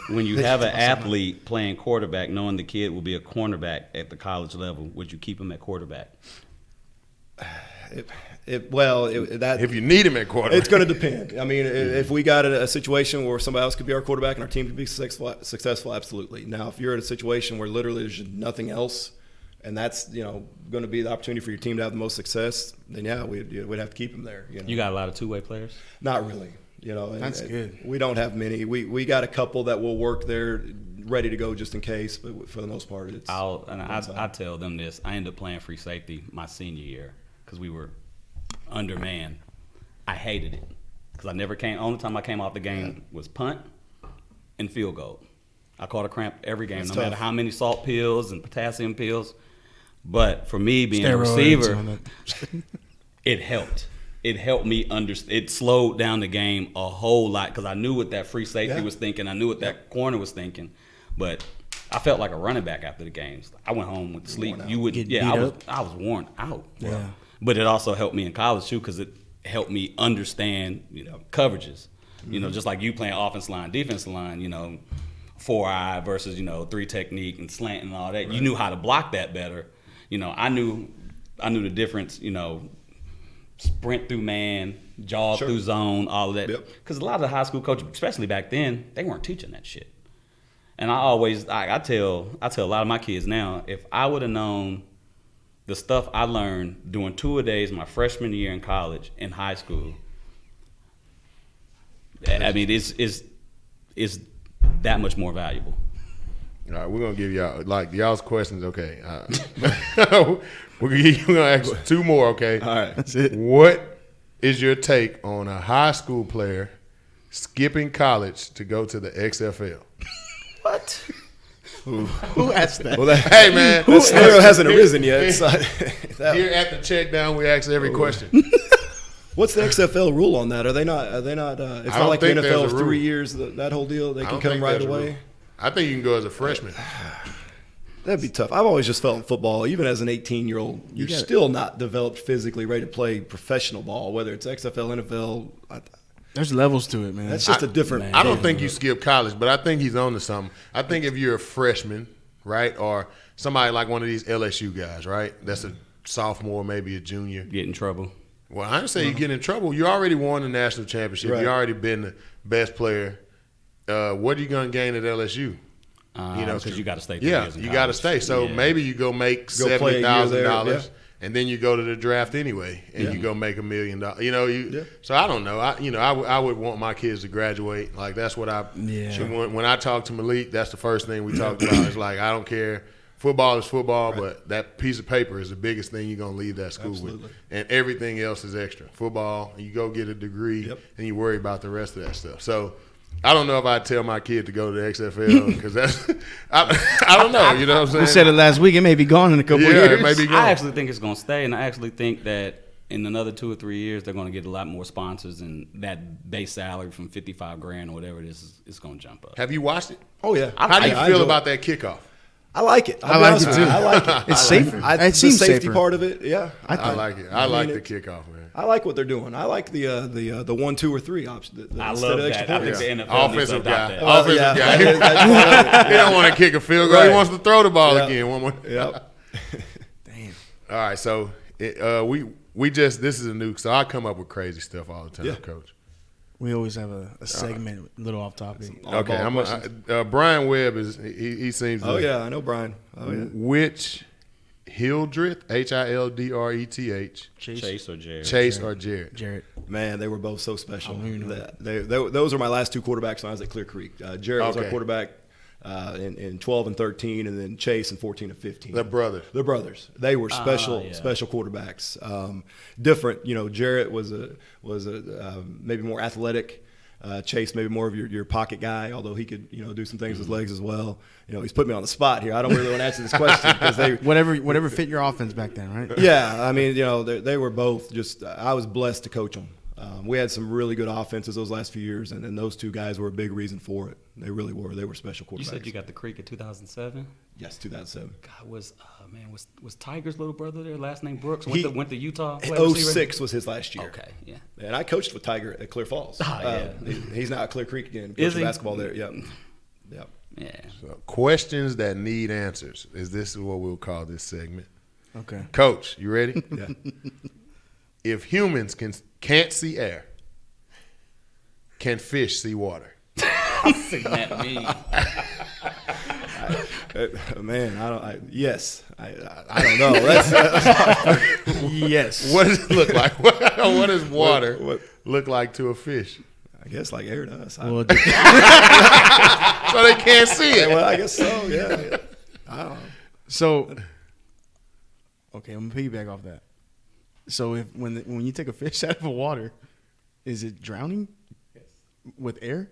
When you have an athlete playing quarterback, knowing the kid will be a cornerback at the college level, would you keep him at quarterback? If you need him at quarterback. It's going to depend. I mean, if we got a situation where somebody else could be our quarterback and our team could be successful, absolutely. Now, if you're in a situation where literally there's just nothing else, and that's going to be the opportunity for your team to have the most success, then we'd have to keep him there. You got a lot of two-way players? Not really. That's good. We don't have many. We got a couple that will work there, ready to go just in case. But for the most part, it's. I tell them this. I ended up playing free safety my senior year because we were undermanned. I hated it because I never came. Only time I came off the game was punt and field goal. I caught a cramp every game, That's no tough. matter how many salt pills and potassium pills. But for me, being a Steroids receiver, on that. it helped. It helped me understand. It slowed down the game a whole lot because I knew what that free safety was thinking. I knew what that corner was thinking. But I felt like a running back after the games. I went home with sleep. Get beat up? I was worn out. Yeah. But it also helped me in college too because it helped me understand, coverages. Just like you playing offensive line, defensive line, 4-eye versus 3 technique and slant and all that. Right. You knew how to block that better. I knew the difference. Sprint through man, jog through zone, all of that. Because a lot of the high school coaches, especially back then, they weren't teaching that shit. And I tell a lot of my kids now, if I would have known the stuff I learned doing 2-a-days my freshman year in college and high school, I mean, it's that much more valuable. All right, we're gonna give y'all's questions. Okay, we're gonna ask 2 more. Okay, All right. That's it. What is your take on a high school player skipping college to go to the XFL? What? Who asked that? Hey man, That scenario hasn't arisen yet. So here at the check down, we ask every question. what's the XFL rule on that? Are they not? It's I not don't like the think there's NFL a of rule. 3 years. That whole deal. They I can don't come think right there's a away. rule. I think you can go as a freshman. That'd be tough. I've always just felt in football, even as an 18-year-old, you're still not developed physically, ready to play professional ball, whether it's XFL, NFL. There's levels to it, man. That's just a different. I don't think you skip college, but I think he's on to something. I think if you're a freshman, right, or somebody like one of these LSU guys, right, that's a sophomore, maybe a junior. Get in trouble. Well, I didn't say you get in trouble. You already won the national championship. Right. You already been the best player. What are you going to gain at LSU? Because you got to stay. Yeah, you got to stay. So maybe you go make play a year there, $70,000, and then you go to the draft anyway, and you go make $1 million. So I don't know. I would want my kids to graduate. Like that's what I. Yeah. When I talk to Malik, that's the first thing we talked about. It's like I don't care. Football is football, but that piece of paper is the biggest thing you're gonna leave that school with, and everything else is extra. Football, you go get a degree, and you worry about the rest of that stuff. So. I don't know if I'd tell my kid to go to the XFL because that's I don't know. You know what I'm saying? We said it last week. It may be gone in a couple years. It may be gone. I actually think it's going to stay, and I actually think that in another 2 or 3 years they're going to get a lot more sponsors, and that base salary from $55,000 or whatever it is going to jump up. Have you watched it? Oh yeah. How do you feel about that kickoff? I like it. I like it too. I like it. It's safer. It the seems safety safer. part of it. Yeah, I like it. I like the kickoff, man. I like what they're doing. I like the 1, 2, or 3 option. I instead love of extra that. I think points. the NFL Offensive guy. needs to adopt Offensive guy. That's part of it. He don't want to kick a field goal. Right. He wants to throw the ball Yeah. again. One more. Yep. Damn. All right, so we just this is a new. So I come up with crazy stuff all the time, Coach. We always have a segment, a little off topic. Okay, Brian Webb is he seems. Oh yeah, I know Brian. Oh yeah. Which Hildreth, Hildreth, Chase or Jared? Chase or Jared? Jared. Man, they were both so special. I don't even know. Those are my last 2 quarterbacks when I was at Clear Creek. Jared was our quarterback in 12 and 13, and then Chase in 14 and 15. They're brothers. They're brothers. They were special quarterbacks. Different. Jared was maybe more athletic. Chase maybe more of your pocket guy, although he could do some things with his legs as well. He's put me on the spot here. I don't really want to answer this question because they whatever fit your offense back then, right? Yeah, I mean they were both just. I was blessed to coach them. We had some really good offenses those last few years, and those 2 guys were a big reason for it. They really were. They were special quarterbacks. You said you got the Creek in 2007. Yes, 2007. God, was Tiger's little brother there? Last name Brooks. Went to Utah. 06 was his last year. Okay, yeah. And I coached with Tiger at Clear Falls. He's now at Clear Creek again. Is Coaching he? basketball there. Yep. Yeah. So, questions that need answers. This is what we'll call this segment. Okay. Coach, you ready? Yeah. If humans can't see air, can fish see water? Seen that meme. Man, yes. I don't know. That's Yes. What does it look like? What does water look like to a fish? I guess like air to us. Well, So they can't see it. Well, I guess so. Yeah. I don't know. so, okay, I'm gonna piggyback off that. So when you take a fish out of the water, is it drowning? Yes. With air?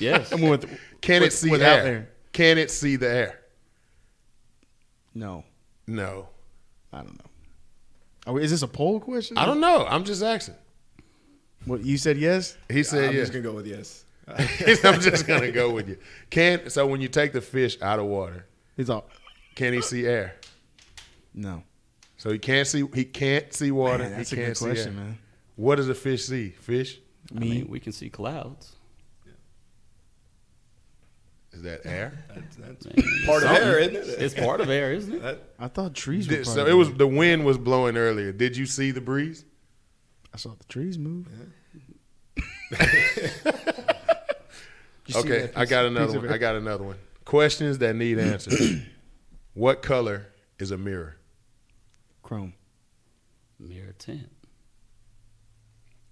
Yes. I mean, Can it see without air? Can it see the air? No, No. I don't know. Is this a poll question? I don't know. I'm just asking. What you said? Yes. He said I'm yes. just gonna go with yes. I'm just gonna go with you. So when you take the fish out of water, He's all. can he see air? No. So he can't see water. Man, that's he a can't good question, see air. man. What does a fish see? Fish? I mean, we can see clouds. Is that air? That's Man, part of air, isn't it? It's part of air, isn't it? I thought trees were. So it was the wind was blowing earlier. Did you see the breeze? I saw the trees move. Okay, I got another one. Questions that need answers. What color is a mirror? Chrome. Mirror tint.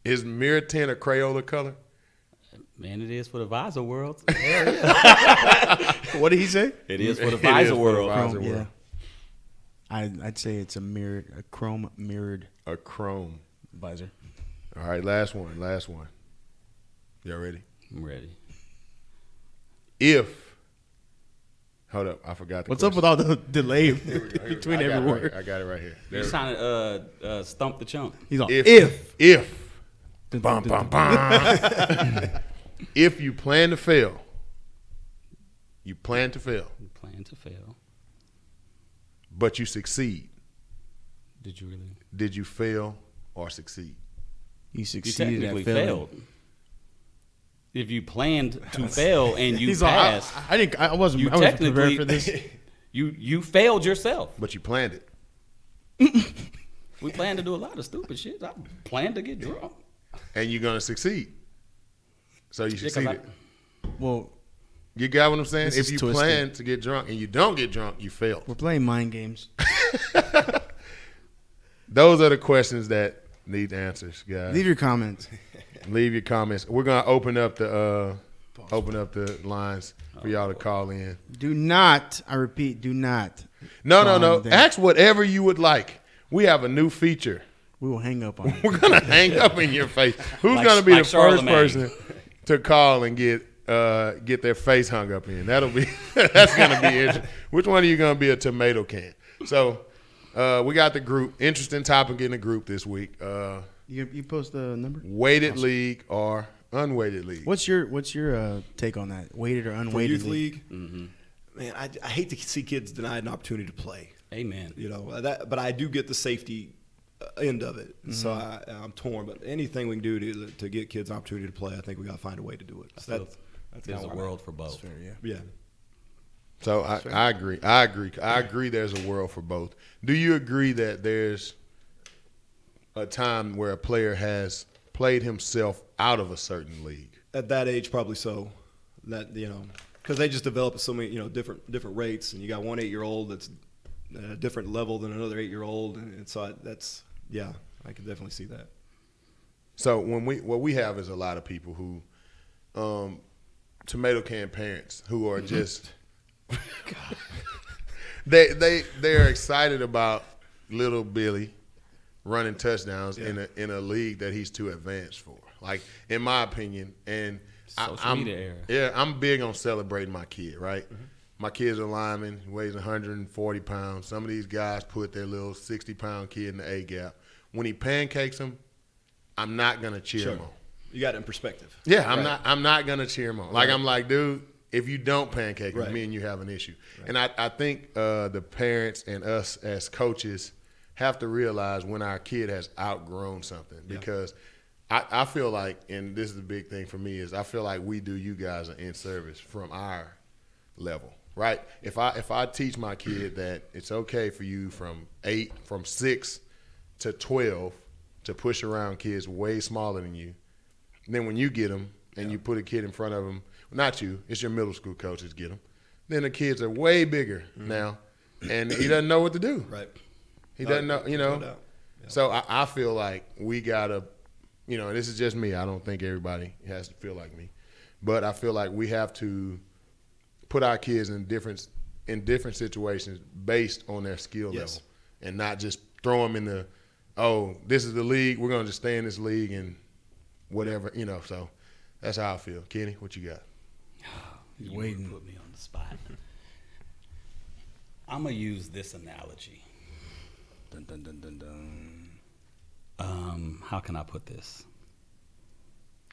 Is mirror tint a Crayola color? Man, it is for the visor world. What did he say? It is for the It visor is for the world. visor Chrome, world. yeah. I'd say it's a chrome mirrored A chrome. visor. All right, last one. Y'all ready? I'm ready. Hold up, I forgot the What's up with all the delay between every word? I got it right here. You're trying to stump the chump. He's all If Dun, bum, dun, bum, dun. bum. If you plan to fail, You plan to fail. but you succeed. Did you really? Did you fail or succeed? You You succeeded technically at failing. failed. If you planned to fail and you He's like, passed, I wasn't you prepared technically for this. you failed yourself. But you planned it. We planned to do a lot of stupid shit. I planned to get drunk. And you're going to succeed. So you 'cause I- succeeded. Well, You got what I'm saying? This If is you twisted. plan to get drunk and you don't get drunk, you failed. we're playing mind games. Those are the questions that need answers, guys. Leave your comments. Leave your comments. We're gonna open up the lines for y'all to call in. Do not, I repeat, do not. No. call anything. Ask whatever you would like. We have a new feature. We will hang up on you. We're gonna hang up in your face. Who's Like- gonna be like the first Charlemagne. person to call and get their face hung up in? That'll be that's gonna be interesting. Which one of you gonna be a tomato can? So we got the group. Interesting topic in the group this week. You post the number? Weighted league or unweighted league? What's your take on that? Weighted or For unweighted youth league? league, man, I hate to see kids denied an opportunity to play. Amen. You know but I do get the safety end of it, so I'm torn. But anything we can do to get kids an opportunity to play, I think we got to find a way to do it. So that's There's kinda a where I'm world for both. Fair, yeah. at. Yeah. So I agree. I agree there's a world for both. Do you agree that there's a time where a player has played himself out of a certain league? At that age, probably so. That because they just develop at so many different rates, and you got one 8-year-old that's at a different level than another 8-year-old, and so I can definitely see that. So what we have is a lot of people who tomato can parents who are just they're excited about little Billy running touchdowns in a league that he's too advanced for. Like, in my opinion, and Social media era. Yeah, I'm big on celebrating my kid, right? My kid's a lineman, he weighs 140 pounds. Some of these guys put their little 60-pound kid in the A gap. When he pancakes him, I'm not gonna cheer him on. You got it in perspective. Yeah, Right. I'm not gonna cheer him on. Like, I'm like, dude, if you don't pancake him, Right. me and you have an issue. Right. And I think the parents and us as coaches have to realize when our kid has outgrown something, because I feel like, and this is the big thing for me, is I feel like we do you guys an in-service from our level, right? If I teach my kid that it's okay for you from 6 to 12 to push around kids way smaller than you, then when you get them and you put a kid in front of them, not you, it's your middle school coaches get them, then the kids are way bigger now, and he doesn't know what to do. Right. He doesn't know, No doubt. Yeah. So I feel like we got to, and this is just me. I don't think everybody has to feel like me. But I feel like we have to put our kids in different situations based on their skill level, and not just throw them in the, this is the league, we're going to just stay in this league and whatever, So that's how I feel. Kenny, what you got? He's You waiting. put me on the spot. I'm gonna use this analogy. Dun, dun, dun, dun, dun. How can I put this?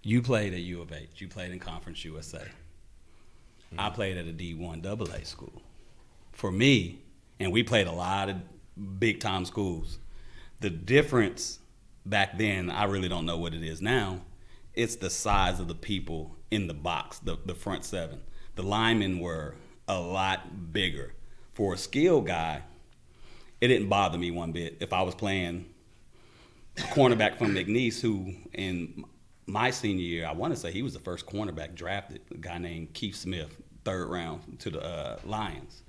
You played at U of H. You played in Conference USA. I played at a D1 AA school. For me, and we played a lot of big-time schools, the difference back then, I really don't know what it is now, it's the size of the people in the box, the front seven. The linemen were a lot bigger. For a skilled guy, it didn't bother me one bit if I was playing a cornerback from McNeese, who in my senior year, I want to say he was the first cornerback drafted, a guy named Keith Smith, 3rd round to the Lions.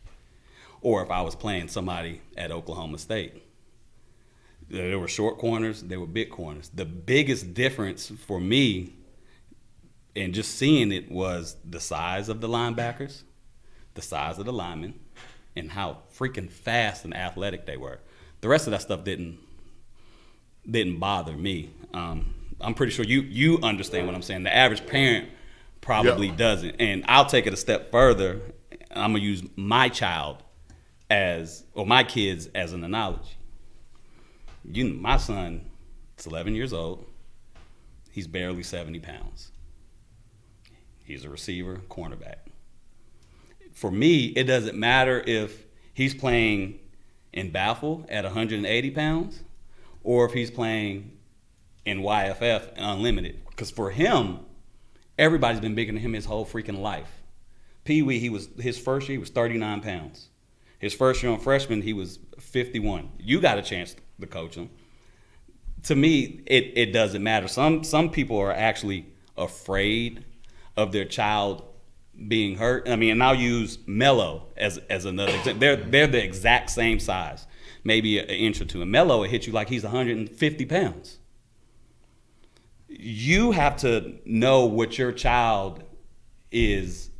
Or if I was playing somebody at Oklahoma State. There were short corners, there were big corners. The biggest difference for me, and just seeing it, was the size of the linebackers, the size of the linemen, and how freaking fast and athletic they were. The rest of that stuff didn't bother me. I'm pretty sure you understand what I'm saying. The average parent probably doesn't. And I'll take it a step further. I'm going to use my child my kids as an analogy. My son is 11 years old. He's barely 70 pounds. He's a receiver, cornerback. For me, it doesn't matter if he's playing in Baffle at 180 pounds, or if he's playing in YFF Unlimited. Because for him, everybody's been bigger than him his whole freaking life. Pee Wee, his first year he was 39 pounds. His first year on freshman, he was 51. You got a chance to coach him. To me, it doesn't matter. Some people are actually afraid of their child being hurt. I mean, and I'll use Melo as another example. They're the exact same size, maybe an inch or two. And Melo will hit you like he's 150 pounds. You have to know what your child is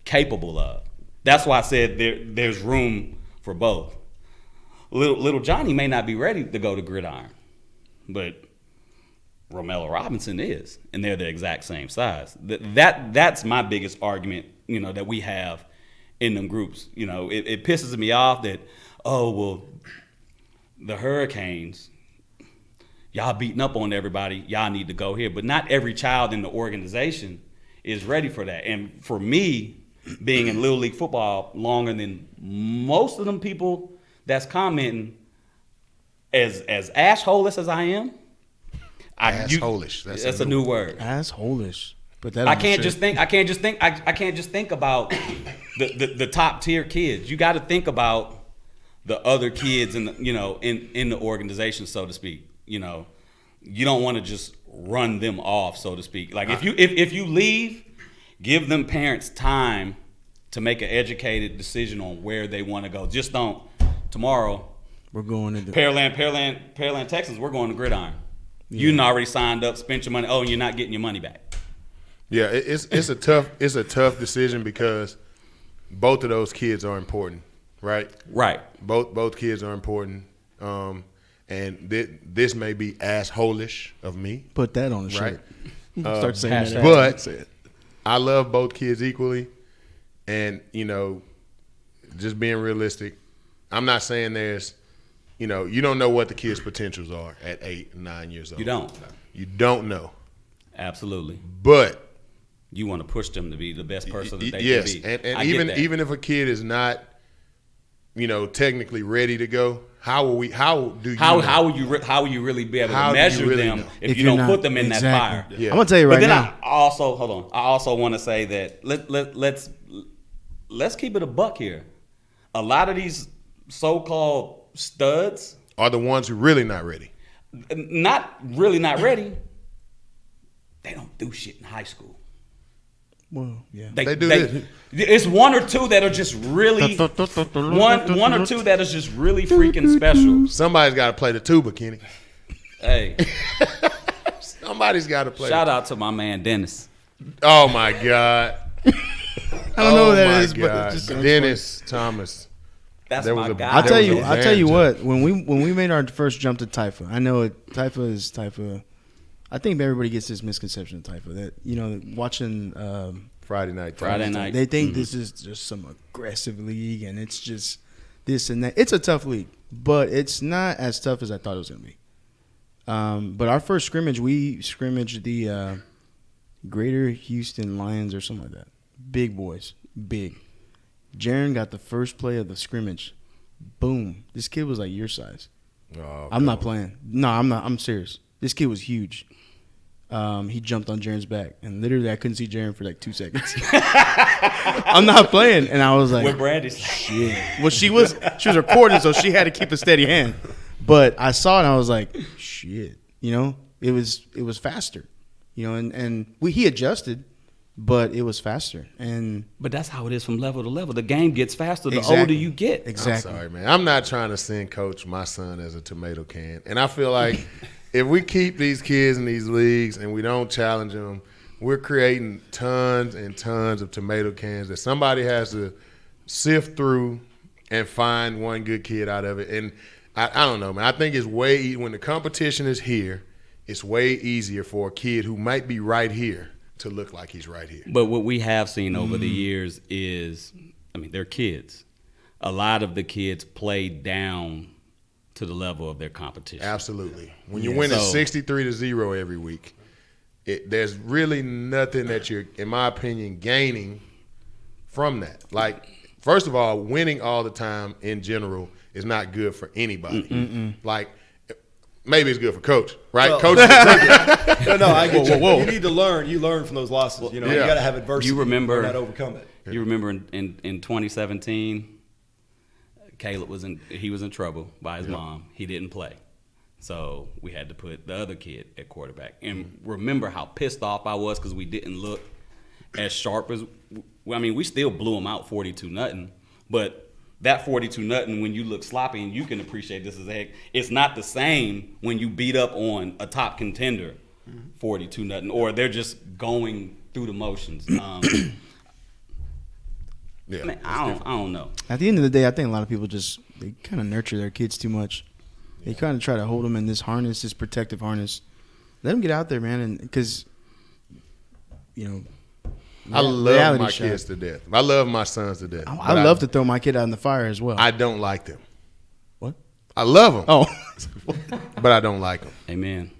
capable of. That's why I said there's room for both. Little Johnny may not be ready to go to gridiron, but Romello Robinson is, and they're the exact same size. That's my biggest argument, that we have in them groups. It pisses me off that, the Hurricanes, y'all beating up on everybody, y'all need to go here. But not every child in the organization is ready for that. And for me, being in Little League football longer than most of them people that's commenting, as assholish as I am, Assholish. That's a new word. Assholish. But that I can't just think about the top tier kids. You got to think about the other kids in the organization, so to speak. You don't want to just run them off, so to speak. Like if you leave, give them parents time to make an educated decision on where they want to go. Just don't tomorrow. We're going into Pearland, Texas. We're going to gridiron. Yeah. You already signed up, spent your money. Oh, and you're not getting your money back. Yeah, it's a tough decision because both of those kids are important, right? Right. Both kids are important, and this may be assholish of me. Put that on the shirt. Start saying that. But I love both kids equally, and just being realistic, I'm not saying there's. You don't know what the kids' potentials are at 8 and 9 years old. You don't. You don't know. Absolutely. But you want to push them to be the best person that they yes, can be. and even if a kid is not, technically ready to go, how will you really be able to measure them if you don't put them in that fire? Yeah. I'm gonna tell you right now. I also want to say that let's keep it a buck here. A lot of these so-called studs are the ones who really not ready. Not really not ready. They don't do shit in high school. Well, yeah, they do this. It's one or two that are just really one or two that is just really freaking special. Somebody's got to play the tuba, Kenny. Hey, somebody's got to play. Shout out to my man Dennis. Oh my God. I don't know who that is, but it's just Dennis Thomas. That's my guy. I'll tell you what. When we made our first jump to Taifa, I know Taifa is Taifa. I think everybody gets this misconception of Taifa that watching Friday night. They think this is just some aggressive league and it's just this and that. It's a tough league, but it's not as tough as I thought it was gonna be. But our first scrimmage, we scrimmaged the Greater Houston Lions or something like that. Big boys, big. Jaron got the first play of the scrimmage. Boom. This kid was like your size. Oh, I'm not playing. No, I'm not. I'm serious. This kid was huge. He jumped on Jaron's back, and literally I couldn't see Jaron for like 2 seconds. I'm not playing, and I was like, with Brandy. Shit. Well, she was recording, so she had to keep a steady hand. But I saw it, and I was like, shit. It was faster. And he adjusted. But it was faster, but that's how it is from level to level. The game gets faster the older you get. Exactly. I'm sorry, man. I'm not trying to send Coach my son as a tomato can, and I feel like if we keep these kids in these leagues and we don't challenge them, we're creating tons and tons of tomato cans that somebody has to sift through and find one good kid out of it. And I don't know, man. I think it's when the competition is here, it's way easier for a kid who might be right here to look like he's right here. But what we have seen over the years is, they're kids. A lot of the kids play down to the level of their competition. Absolutely. When you're winning 63-0 every week, there's really nothing that you're, in my opinion, gaining from that. Like, first of all, winning all the time in general is not good for anybody. Like, maybe it's good for coach, right? Well, Coach, No, I get you. You need to learn. You learn from those losses. You know, you got to have adversity. You remember learn how to overcome it. You remember in 2017, Caleb was in trouble by his mom. He didn't play, so we had to put the other kid at quarterback. And remember how pissed off I was because we didn't look as sharp as. I mean, we still blew them out 42-0, but that 42-0, when you look sloppy, and you can appreciate this as a heck, it's not the same when you beat up on a top contender 42-0, or they're just going through the motions. yeah, I mean, I don't know. At the end of the day, I think a lot of people they kind of nurture their kids too much. They kind of try to hold them in this harness, this protective harness. Let them get out there, man, and because I love reality my shot. kids to death. I love my sons to death. I love to throw my kid out in the fire as well. I don't like them. What? I love them. Oh, But I don't like them. Amen.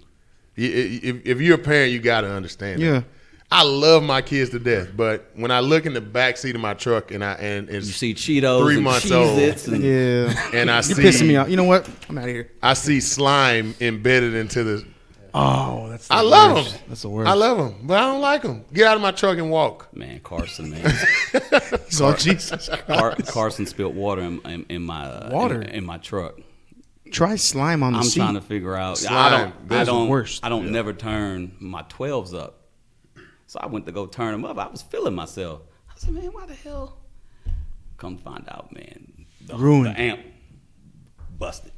If you're a parent, you got to understand. yeah. That. I love my kids to death, but when I look in the back seat of my truck and You it's see Cheetos 3 and months old. Cheez-Its and Yeah. and I You're see pissing me off. You know what? I'm out of here. I see slime embedded into the. Oh, that's. I love worst. them. That's the worst. I love them, but I don't like them. Get out of my truck and walk. man, Carson, man. Oh, Jesus. Carson spilled water in my Water? in my truck. Try slime on the I'm seat. trying to figure out. Slime, I that's the don't. worst. I don't never turn my 12s up. So I went to go turn them up. I was feeling myself. I said, man, why the hell? Come find out, man. Ruined. The amp busted.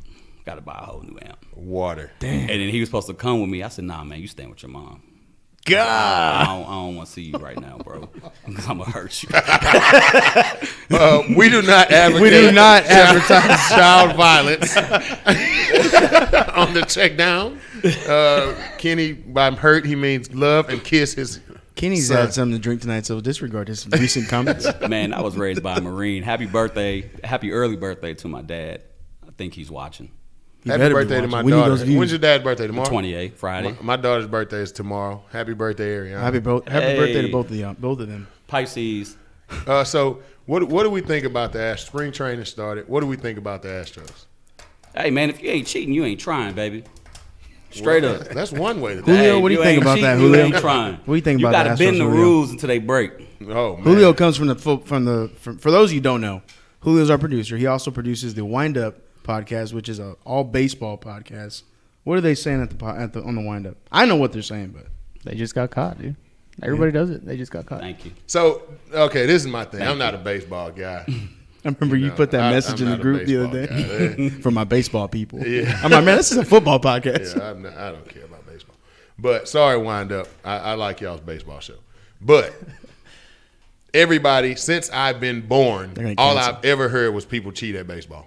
Got to buy a whole new amp. Water. Damn. And then he was supposed to come with me. I said, nah, man, you staying with your mom. God. I don't want to see you right now, bro. Because I'm going to hurt you. We do not advocate. We do not advertise child violence on the check down. Kenny, by hurt, he means love and kiss his. Kenny's son. had something to drink tonight, so disregard his recent comments. Man, I was raised by a Marine. Happy early birthday to my dad. I think he's watching. You Happy better be birthday to my watching. We need those daughter. views. When's your dad's birthday? Tomorrow? 28th, Friday. My daughter's birthday is tomorrow. Happy birthday, Ariana. Happy birthday to both of them. Pisces. So what do we think about the Astros? Spring training started. What do we think about the Astros? Hey, man, if you ain't cheating, you ain't trying, baby. Straight up. That's one way to Julio, Hey, what do you if think ain't about cheating, that, you Julio? ain't trying. What do you think You about got the to bend Astros, the Julio? rules until they break. Oh, man. Julio comes from for those of you who don't know, Julio's our producer. He also produces the Wind Up podcast, which is a all baseball podcast. What are they saying on the Wind Up? I know what they're saying, but They just got caught, dude. Everybody does it. They just got caught. Thank you. So, okay, this is my thing. Thank I'm not you. a baseball guy. I remember you put that message I'm in the not a group the other baseball day guy. from my baseball people. Yeah. I'm like, man, this is a football podcast. Yeah, I don't care about baseball. But sorry, Wind Up. I like y'all's baseball show. But everybody, since I've been born, They're gonna all cancel. I've ever heard was people cheat at baseball.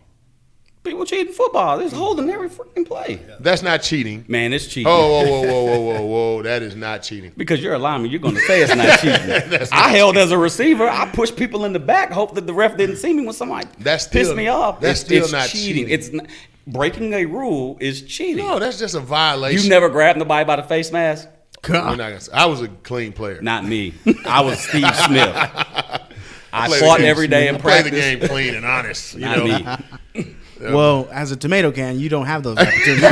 People cheating football. There's holding every freaking play. That's not cheating. Man, it's cheating. Oh, whoa. That is not cheating. Because you're a lineman, you're going to say it's not cheating. I held as a receiver. I pushed people in the back, hope that the ref didn't see me when somebody That's pissed still- me off. that's still it's not cheating. cheating. It's not, breaking a rule is cheating. No, that's just a violation. You never grabbed nobody by the face mask? We're not gonna say- I was a clean player. Not me. I was Steve Smith. I Play the fought game- every day in I play the practice. game clean and honest. You Not know, me. Well, as a tomato can, you don't have those opportunities.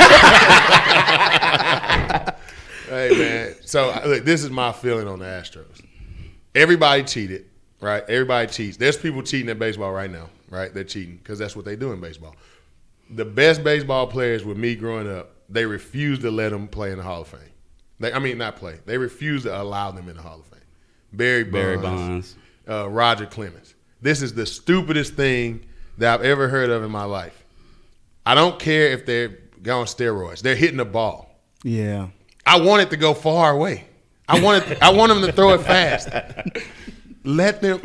Hey man, so look, this is my feeling on the Astros. Everybody cheated, right? Everybody cheats. There's people cheating at baseball right now, right? They're cheating because that's what they do in baseball. The best baseball players with me growing up, they refused to let them play in the Hall of Fame. Not play. They refused to allow them in the Hall of Fame. Barry Bonds. Roger Clemens. This is the stupidest thing that I've ever heard of in my life. I don't care if they're on steroids. They're hitting the ball. Yeah. I want it to go far away. I want them to throw it fast. Let them,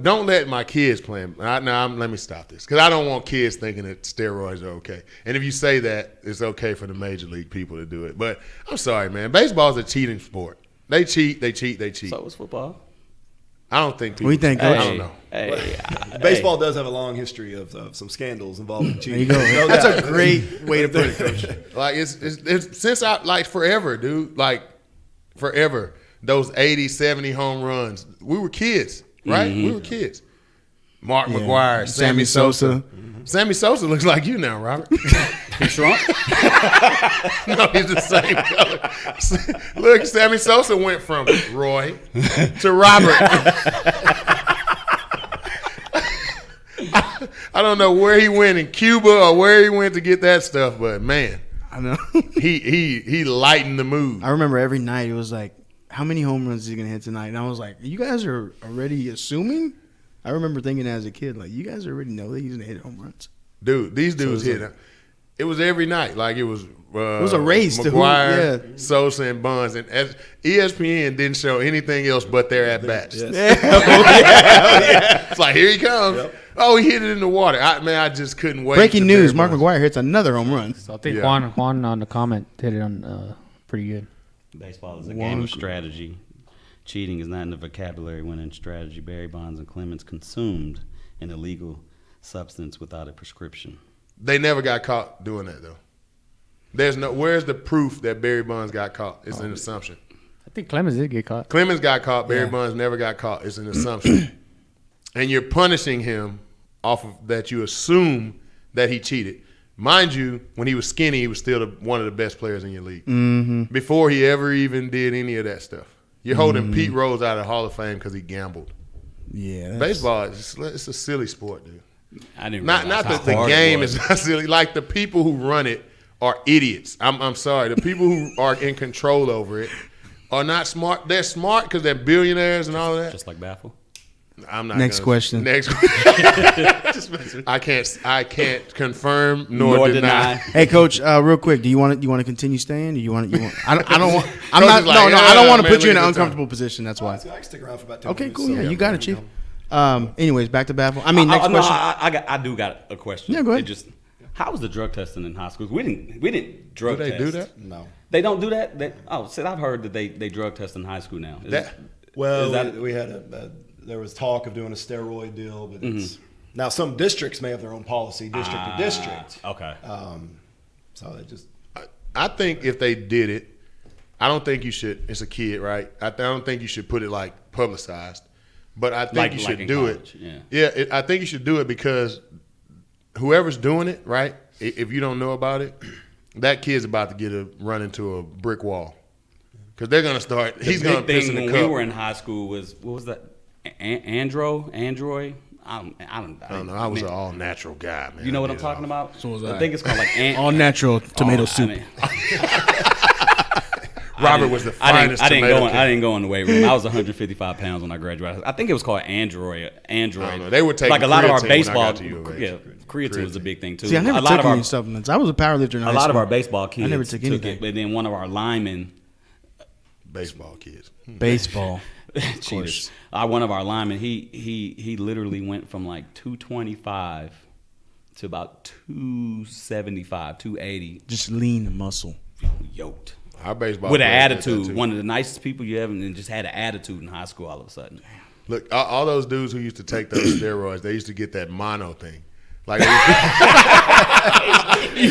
don't let my kids play. Let me stop this because I don't want kids thinking that steroids are okay. And if you say that, it's okay for the major league people to do it. But I'm sorry, man. Baseball's a cheating sport. They cheat. So was football. I don't think people. What do you think, I Coach? don't know. Hey, Baseball does have a long history of some scandals involving cheating. There you go. No That's doubt. a great way to put it, Coach. Like it's since I like forever, dude. Like forever. Those 80, 70 home runs. We were kids, right? We were kids. Mark Yeah. McGuire, Sammy Sosa. Sammy Sosa looks like you now, Robert. He shrunk. No, he's the same color. Look, Sammy Sosa went from Roy to Robert. I don't know where he went in Cuba or where he went to get that stuff, but man, I know. he lightened the mood. I remember every night it was like, how many home runs is he gonna hit tonight? And I was like, you guys are already assuming. I remember thinking as a kid, like, you guys already know that he's gonna hit home runs. Dude, these dudes hit. It was every night. Like it was. It was a race to who- McGuire, Sosa, and Bonds, and ESPN didn't show anything else but their at bats. Yes. It's like here he comes. Yep. Oh, he hit it in the water. I just couldn't wait. Breaking to news: Barry Mark Bonds. McGuire hits another home run. So I think Yeah. Juan on the comment hit it on pretty good. Baseball is a game of strategy. Cheating is not in the vocabulary when in strategy. Barry Bonds and Clemens consumed an illegal substance without a prescription. They never got caught doing that though. Where's the proof that Barry Bonds got caught? It's an assumption. I think Clemens did get caught. Clemens got caught. Barry Bonds never got caught. It's an assumption. And you're punishing him off of that. You assume that he cheated. Mind you, when he was skinny, he was still one of the best players in your league. Mm-hmm. Before he ever even did any of that stuff. You're holding Pete Rose out of the Hall of Fame because he gambled. Yeah, Baseball, it's a silly sport, dude. I didn't Not realize that how the hard it game was. is not silly. Like the people who run it are idiots. I'm sorry. The people who are in control over it are not smart. They're smart because they're billionaires and all of that. Just like Baffle. I'm not. Next question. Next question. I can't confirm nor deny. Hey, Coach, real quick, do you want to continue staying? Do you want? I don't want. I'm Coach not. is like, No, yeah, I don't want to man, put you in we an can uncomfortable position. That's why. I can stick around for about 2 Okay, minutes. cool. so, Yeah, you got it, you Chief. know. Anyways, back to Baffle. I mean, next No, question. I do got a question. Yeah, go ahead. How was the drug testing in high schools? We didn't drug Do they test. do that? No. They don't do that. I've heard that they drug test in high school now. Well, Is that- we had there was talk of doing a steroid deal, but it's now some districts may have their own policy, district to district. Okay. So it just I think if they did it, I don't think you should. It's a kid, right? I don't think you should put it like publicized, but I think you should in do college, it. Yeah. I think you should do it because whoever's doing it, right? If you don't know about it, that kid's about to run into a brick wall because they're gonna start. He's gonna piss in the when cup. we were in high school was what was that? Android. I don't know. I was an all natural guy, man. You know I what I'm did talking all- about? So was I I. think it's called like All natural tomato soup. Robert was the finest I didn't tomato go. kid. I didn't go in the weight room. I was 155 pounds when I graduated. I think it was called Android. I don't know. They were taking like a lot of our creatine when I baseball. got to U of H. Yeah, creatine was a big thing too. See, I never a lot took of our, any supplements. I was a powerlifter in high a lot of school. our baseball kids never took anything. it, but then one of our linemen. Baseball kids. Baseball. Jesus. One of our linemen, he literally went from like 225 to about 275, 280, Just lean muscle. yoked. Our baseball With an players did that attitude. too. One of the nicest people you ever, and just had an attitude in high school all of a sudden. Look, all those dudes who used to take those steroids, they used to get that mono thing. Like,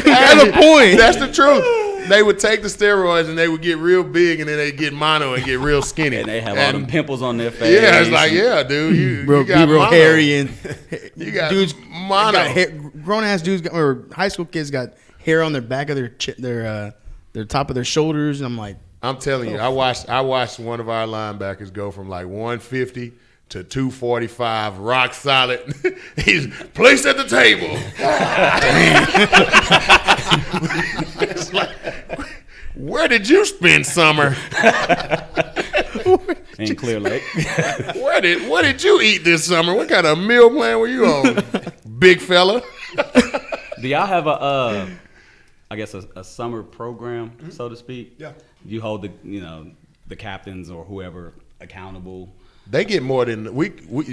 That's a point. That's the truth. They would take the steroids and they would get real big, and then they'd get mono and get real skinny. And they have all them pimples on their face. Yeah, it's like, yeah, dude, you Be got real mono. hairy and You got dudes. mono. Grown ass dudes or high school kids got hair on their back of their top of their shoulders, and I'm like, I'm telling you, I watched one of our linebackers go from like 150 to 245, rock solid. He's placed at the table. It's like, where did you spend summer? in Clear Lake. What did you eat this summer? What kind of meal plan were you on, big fella? Do y'all have a summer program, so to speak? Yeah. You hold the captains or whoever accountable. They get more than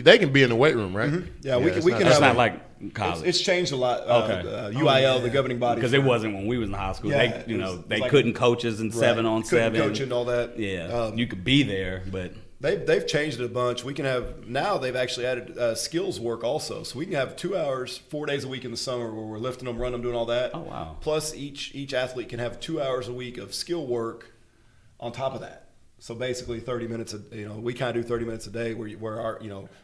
they can be in the weight room, right? Yeah, we it's can not- That's have not a- like college. It's changed a lot. Okay. UIL, the governing body, Because it wasn't when we was in high school. Yeah, they it was they like- couldn't coach us in 7-on-7. Couldn't coach and all that. Yeah, you could be there, but They've changed it a bunch. We can have now. They've actually added skills work also, so we can have 2 hours, 4 days a week in the summer where we're lifting them, running them, doing all that. Oh, wow. Plus, each athlete can have 2 hours a week of skill work on top of that. So basically 30 minutes, we kind of do 30 minutes a day where our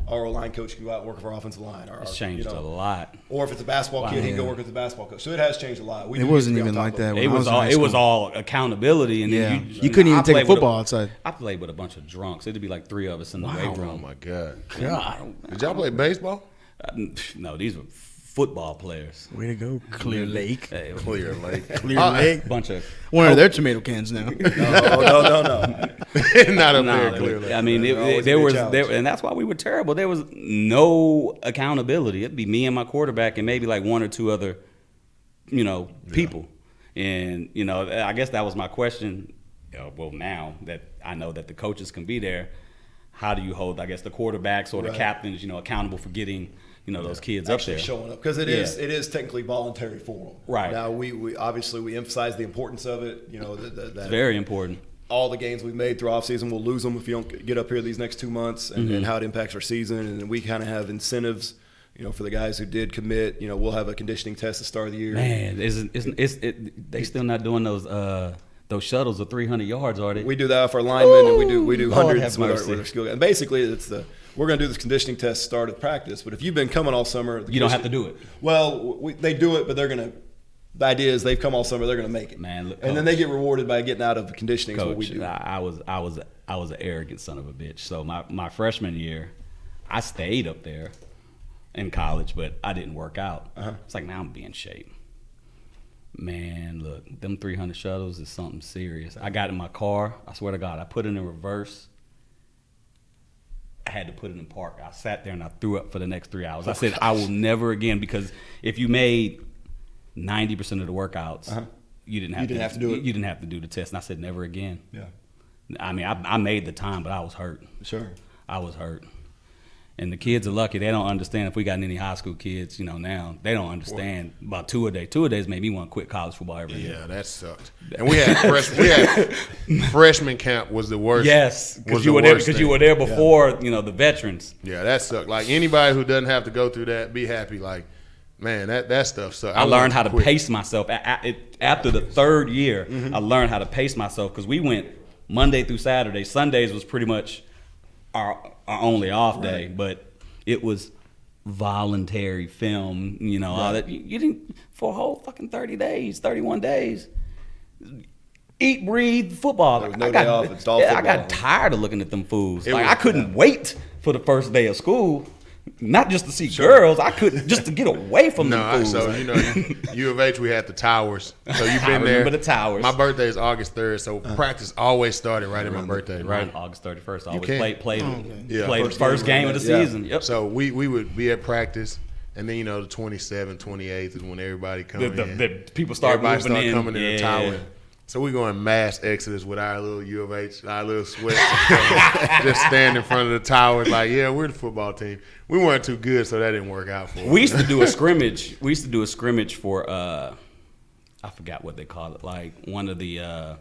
O-line coach can go out and work with our offensive line. It's changed a lot. Or if it's a basketball kid, he can go work with the basketball coach. So it has changed a lot. It wasn't even like that. It was all accountability, and then you couldn't even take a football outside. I played with a bunch of drunks. It'd be like 3 of us in the weight room. Oh my God. Did y'all play baseball? No, these were football players. Way to go, Clear Lake. Hey, Clear Lake. Clear Lake. bunch of One of their tomato cans now. No. Not up No, there, Clear Lake. I mean, and that's why we were terrible. There was no accountability. It'd be me and my quarterback, and maybe like 1 or 2 other, people. And I guess that was my question. Well, now that I know that the coaches can be there, how do you hold, I guess, the quarterbacks or the captains, accountable for getting, those kids actually up there showing up, because it is technically voluntary for them. Right. Now we obviously emphasize the importance of it. It's very important. All the games we've made through off season, we'll lose them if you don't get up here these next 2 months, and how it impacts our season. And we kind of have incentives, for the guys who did commit. We'll have a conditioning test at the start of the year. Man, they still not doing those shuttles of 300 yards, are they? We do that for linemen, and we do Lord hundreds have with mercy. our skill guys. And basically, we're going to do this conditioning test start of practice. But if you've been coming all summer, You don't have to do it. Well, they do it, but they're going to. The idea is they've come all summer, they're going to make it. Man, look, and then they get rewarded by getting out of conditioning. Is what we Coach, do. I was an arrogant son of a bitch. So my freshman year, I stayed up there in college, but I didn't work out. It's like, now I'm being shape. Man, look, them 300 shuttles is something serious. I got in my car. I swear to God, I put it in reverse. I had to put it in park. I sat there and I threw up for the next 3 hours. I said, I will never again, because if you made 90% of the workouts, you didn't have to do it. You didn't have to do the test. And I said, never again. Yeah. I mean, I made the time, but I was hurt. Sure. I was hurt. And the kids are lucky. They don't understand. If we got any high school kids, now, they don't understand about 2 a day. 2 a days made me want to quit college football every year. Yeah, that sucked. And we had freshman camp was the worst. Yes, because you were there before, the veterans. Yeah, that sucked. Like, anybody who doesn't have to go through that, be happy. Like, man, that stuff sucked. I learned how to pace myself. After the 3rd year, I learned how to pace myself, because we went Monday through Saturday. Sundays was pretty much our only off day, but it was voluntary film, all that. You didn't, for a whole fucking 30 days, 31 days, eat, breathe, football. There was no day off. It's all football. I got tired of looking at them fools. I couldn't wait for the first day of school. Not just to see girls, I couldn't, just to get away from them fools. So, U of H, we had the towers. So you've been I there. remember the towers. My birthday is August 3rd, so practice always started right at my birthday, right? August 31st. I always played Yeah. first game of the season. Yep. So we would be at practice, and then, the 27th, 28th is when everybody comes in. The people start Everybody moving in. coming in the tower. So we going mass exodus with our little U of H, our little sweats, just stand in front of the tower like, yeah, we're the football team. We weren't too good, so that didn't work out for us. We used to do a scrimmage. For I forgot what they call it. Like one of the,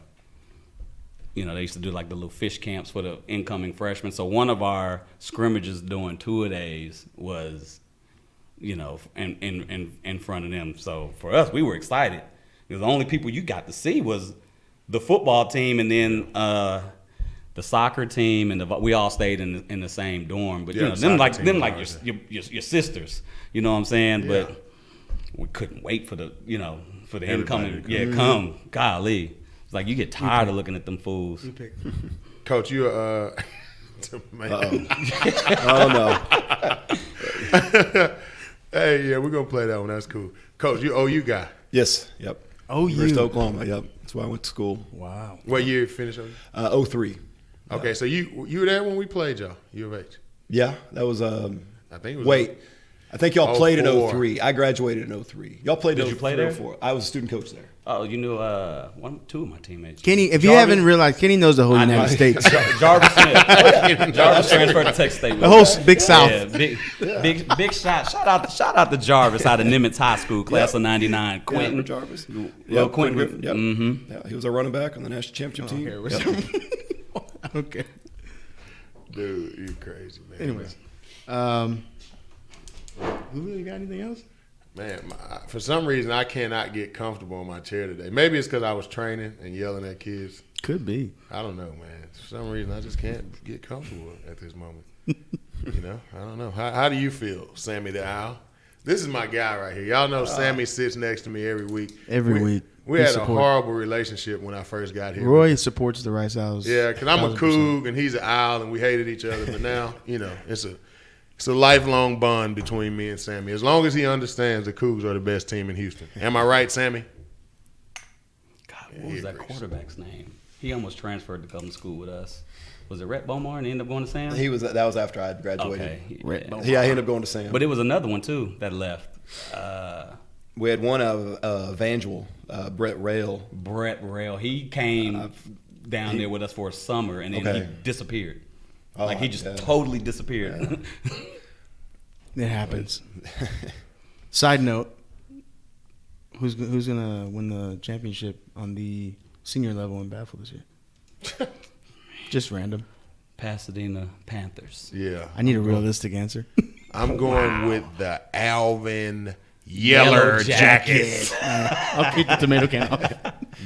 they used to do like the little fish camps for the incoming freshmen. So one of our scrimmages during 2 a days was, in front of them. So for us, we were excited. Because the only people you got to see was the football team, and then the soccer team, and we all stayed in the same dorm. But them like your sisters. You know what I'm saying? Yeah. But we couldn't wait for the incoming. Yeah, come. Golly, it's like you get tired of looking at them fools. Coach, you man. Oh no. Hey, yeah, we're gonna play that one. That's cool. Coach, you OU guy. Yes. Yep. University of Oklahoma. Yep. That's where I went to school. Wow. What year you finished OU? 03. Okay, so you were there when we played y'all, U of H. Yeah, that was. I think it was. Wait, I think y'all played in 04. 03. I graduated in 03. Y'all played in 03. Did you play there? 04. I was a student coach there. Oh, you knew 2 of my teammates. Kenny, if you haven't realized, Kenny knows the whole United States. Jarvis Smith. Jarvis transferred to Texas State. The whole Big South. Yeah, big shout out to Jarvis out of Nimitz High School, class of '99. Quentin. Yeah, Jarvis. Yeah, Quentin. Griffin. Yep. Mm-hmm. Yeah, he was our running back on the national championship team. Yep. Okay. Dude, you crazy, man. Anyways, you got anything else? Man, for some reason, I cannot get comfortable in my chair today. Maybe it's because I was training and yelling at kids. Could be. I don't know, man. For some reason, I just can't get comfortable at this moment. You know, I don't know. How do you feel, Sammy the Owl? This is my guy right here. Y'all know Sammy sits next to me every week. We had a horrible relationship when I first got here. Roy supports the Rice Owls. Yeah, because I'm a Coug and he's an Owl, and we hated each other. But now, you know, it's a lifelong bond between me and Sammy. As long as he understands the Cougs are the best team in Houston. Am I right, Sammy? God, what was that quarterback's name? He almost transferred to come to school with us. Was it Rhett Bomar and he ended up going to Sam? That was after I graduated. Okay. He ended up going to Sam. But it was another one, too, that left. We had one of Evangel, Brett Rail. Brett Rail. He came down there with us for a summer, and then he disappeared. He just totally disappeared. It happens. Side note, who's gonna win the championship on the senior level in basketball this year? Just random. Pasadena Panthers. Yeah. I need a realistic answer. I'm going with the Alvin Yeller Jackets. I'll keep the tomato can off.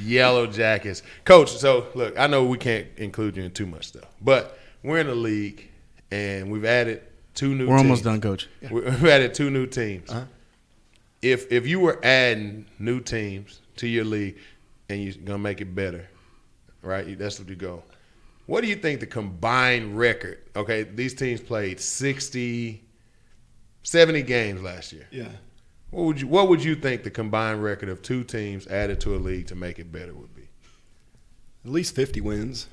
Yellow Jackets. Coach, so look, I know we can't include you in too much stuff, but we're in the league, and we've added 2 new teams. We're almost done, Coach. We've added 2 new teams. Uh-huh. If you were adding new teams to your league and you're going to make it better, right, that's what you go. What do you think the combined record, okay, these teams played 70 games last year. Yeah. What would you think the combined record of 2 teams added to a league to make it better would be? At least 50 wins.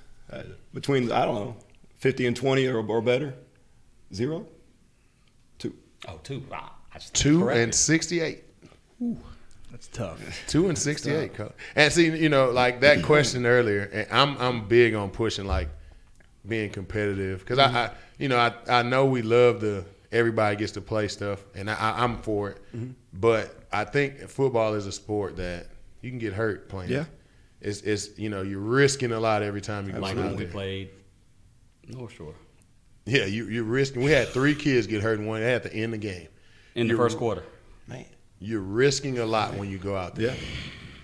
Between, I don't know, 50 and 20 or better? 0? 2. Oh, 2. Wow. 2 and 68. Ooh, that's tough. 2 and 68. And see, you know, like that question earlier, and I'm big on pushing like being competitive because I know we love everybody gets to play stuff, and I'm for it. Mm-hmm. But I think football is a sport that you can get hurt playing. Yeah. It's you're risking a lot every time you go like out when there. we played North Shore. Yeah, you're risking. We had 3 kids get hurt, and one had to end the game. In the first quarter. Man. You're risking a lot when you go out there. Yeah.